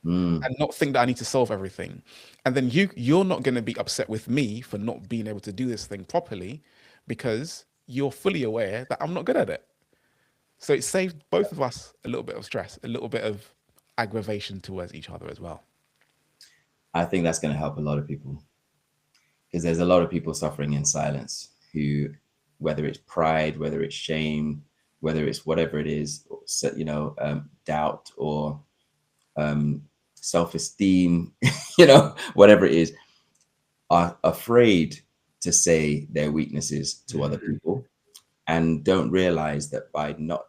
Mm, and not think that I need to solve everything. And then you're not going to be upset with me for not being able to do this thing properly because you're fully aware that I'm not good at it. So it saved both of us a little bit of stress, a little bit of aggravation towards each other as well. I think that's going to help a lot of people, because there's a lot of people suffering in silence who, whether it's pride, whether it's shame, whether it's whatever it is, doubt or um, self-esteem, whatever it is, are afraid to say their weaknesses to other Mm, people and don't realize that by not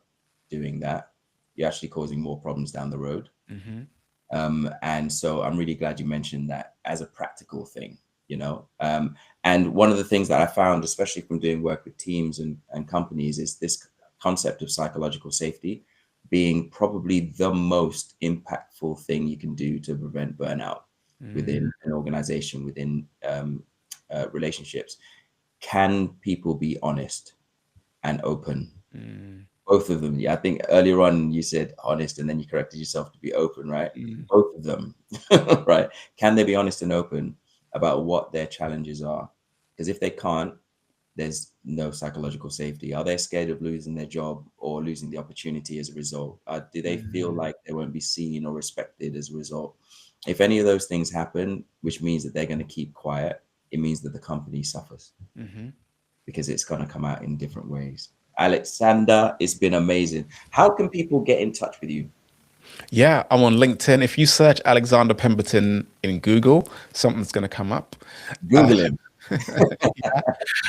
doing that, you're actually causing more problems down the road. mm-hmm, And so I'm really glad you mentioned that as a practical thing, you know. And one of the things that I found, especially from doing work with teams and companies, is this concept of psychological safety being probably the most impactful thing you can do to prevent burnout mm, within an organization, within relationships. Can people be honest and open Mm, Both of them. Yeah, I think earlier on you said honest and then you corrected yourself to be open, right? mm, Both of them, right? Can they be honest and open about what their challenges are? Because if they can't, there's no psychological safety. Are they scared of losing their job or losing the opportunity as a result? Do they feel mm, like they won't be seen or respected as a result? If any of those things happen, which means that they're going to keep quiet, it means that the company suffers mhm. because it's going to come out in different ways. Alexander, it's been amazing. How can people get in touch with you? Yeah, I'm on LinkedIn. If you search Alexander Pemberton in Google, something's going to come up. Uh, Google him. yeah,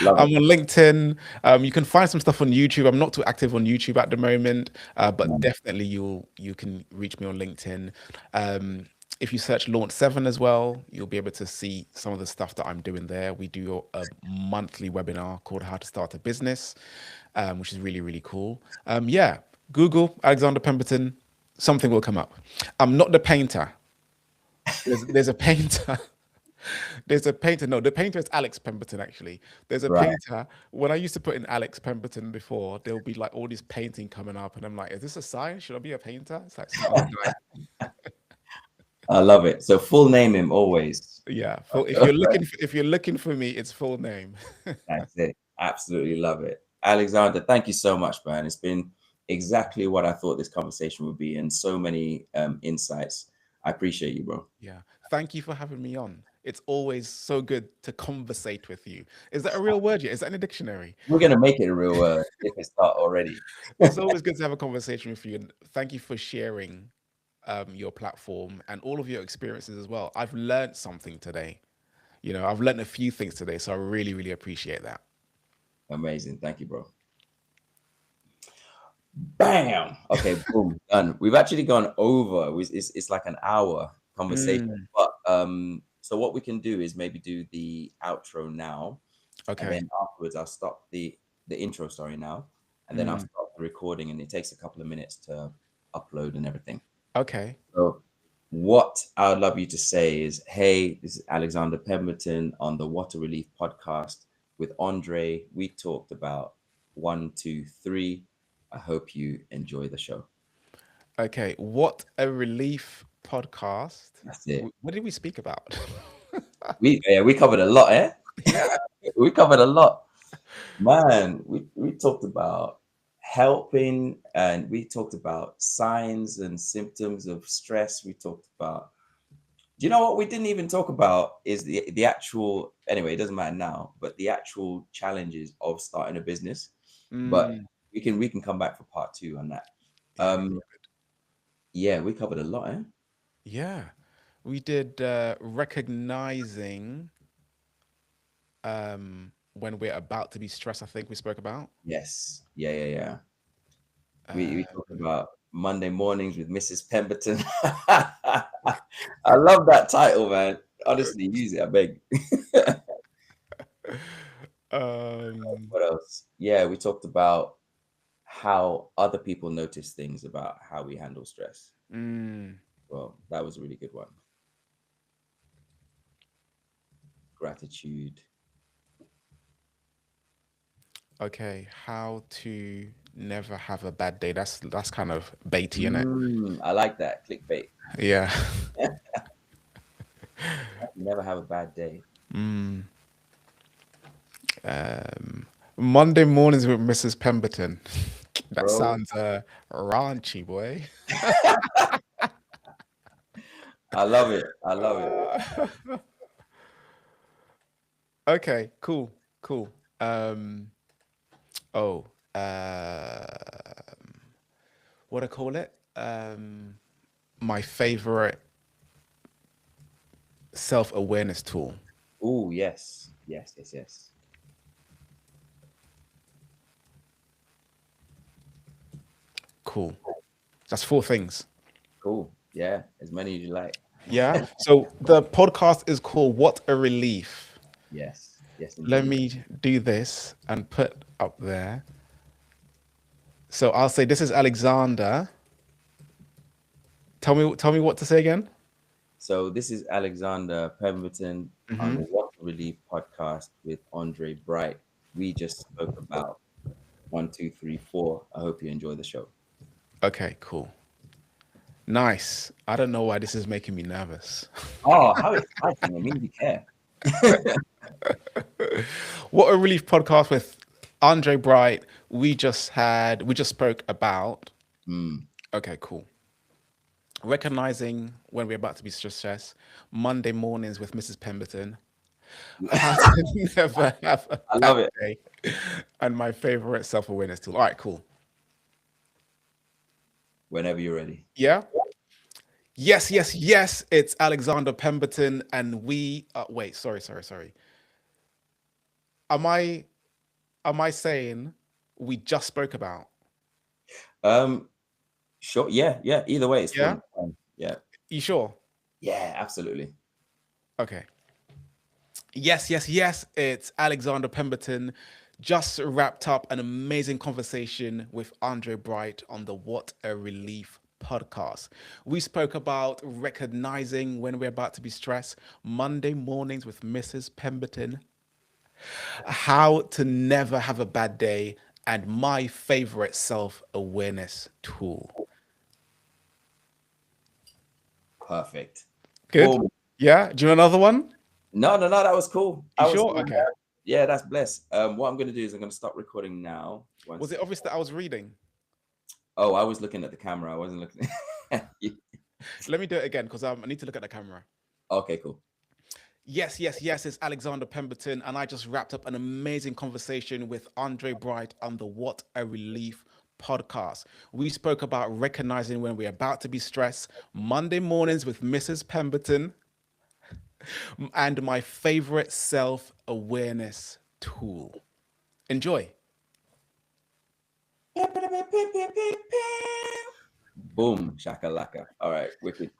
Love I'm it. on LinkedIn. You can find some stuff on YouTube. I'm not too active on YouTube at the moment, but Man, definitely you can reach me on LinkedIn. Um, if you search Launch Seven as well, you'll be able to see some of the stuff that I'm doing there. We do a monthly webinar called How to Start a Business, which is really really cool. Yeah, Google Alexander Pemberton. Something will come up. I'm not the painter. There's a painter. There's a painter. No, the painter is Alex Pemberton, actually. There's a right. painter. When I used to put in Alex Pemberton before, there'll be like all this painting coming up, and I'm like, is this a sign? Should I be a painter? It's like something's going. I love it. So full name him always. Yeah. Full, Right. if you're looking for me, it's full name. That's it. Absolutely love it. Alexander, thank you so much, man. It's been exactly what I thought this conversation would be and so many insights. I appreciate you, bro. Yeah. Thank you for having me on. It's always so good to conversate with you. Is that a real word yet? Is that in a dictionary? We're going to make it a real if it's not already. It's always good to have a conversation with you. And thank you for sharing your platform and all of your experiences as well. I've learned something today. I've learned a few things today, so I really, really appreciate that. Amazing. Thank you, bro. Bam. Okay, boom, done. We've actually gone over. It's like an hour conversation. Mm, But so what we can do is maybe do the outro now, and okay. then afterwards I'll stop the intro, sorry, now, and then I'll Mm, stop the recording, and it takes a couple of minutes to upload and everything. okay. So what I would love you to say is, hey, this is Alexander Pemberton on the Water Relief podcast with Andre. We talked about one, two, three. I hope you enjoy the show. Okay. What a relief podcast. That's it. What did we speak about? We covered a lot, eh? Yeah. We covered a lot. Man, we talked about helping and we talked about signs and symptoms of stress. We talked about, do you know what we didn't even talk about is the actual, anyway, it doesn't matter now, but the actual challenges of starting a business. But Mm, we can come back for part two on that. yeah. Um yeah, we covered a lot, eh? Yeah. We did recognizing when we're about to be stressed, I think we spoke about. Yes. Yeah, yeah, yeah. We Uh, talked about Monday mornings with Mrs. Pemberton. I love that title, man. Honestly, use it, I beg. um, What else? Yeah, we talked about how other people notice things about how we handle stress. mm, Well, that was a really good one. Gratitude. okay. How to never have a bad day. That's kind of baity, isn't it? I like that. Clickbait. Yeah. Never have a bad day. Mm. Um, Monday mornings with Mrs. Pemberton. That Bro, sounds raunchy, boy. I love it. I love it. Okay, cool, cool. Um, oh, uh, what I call it? My favorite self-awareness tool. Oh, yes. Yes, yes, yes. Cool. That's four things. Cool. Yeah, as many as you like. Yeah. So the podcast is called What a Relief. Yes. Yes, Let indeed. me do this and put up there. So I'll say this is Alexander. Tell me what to say again. So this is Alexander Pemberton on Hmm. the Water Relief podcast with Andre Bright. We just spoke about 1, 2, 3, 4. I hope you enjoy the show. Okay, cool. Nice. I don't know why this is making me nervous. Oh, how exciting! It means you care. What a Relief podcast with Andre Bright. We just spoke about. Okay, cool. Recognizing when we're about to be stressed. Monday mornings with Mrs. Pemberton. How to never have a I love bad it. day. And my favorite self-awareness tool. All right, cool. Whenever you're ready. Yeah. Yes. It's Alexander Pemberton, and we. Wait, sorry. Am I saying we just spoke about? Sure. Yeah. Either way, it's Yeah. fun. Yeah. You sure? Yeah, absolutely. Okay. Yes. It's Alexander Pemberton. Just wrapped up an amazing conversation with Andre Bright on the What a Relief podcast. We spoke about recognizing when we're about to be stressed, Monday mornings with Mrs. Pemberton, how to never have a bad day, and my favorite self-awareness tool. Perfect. Good. Boom. Yeah. Do you want another one? No, that was cool. You Was sure? cool. Okay. Yeah, that's blessed. What I'm going to do is I'm going to stop recording now. Was it obvious that I was reading? Oh, I was looking at the camera. I wasn't looking at you. Let me do it again because I need to look at the camera. Okay, cool. Yes. It's Alexander Pemberton, and I just wrapped up an amazing conversation with Andre Bright on the What a Relief podcast. We spoke about recognizing when we're about to be stressed, Monday mornings with Mrs. Pemberton, and my favorite self-awareness tool. Enjoy. Boom, shakalaka. All right, wicked.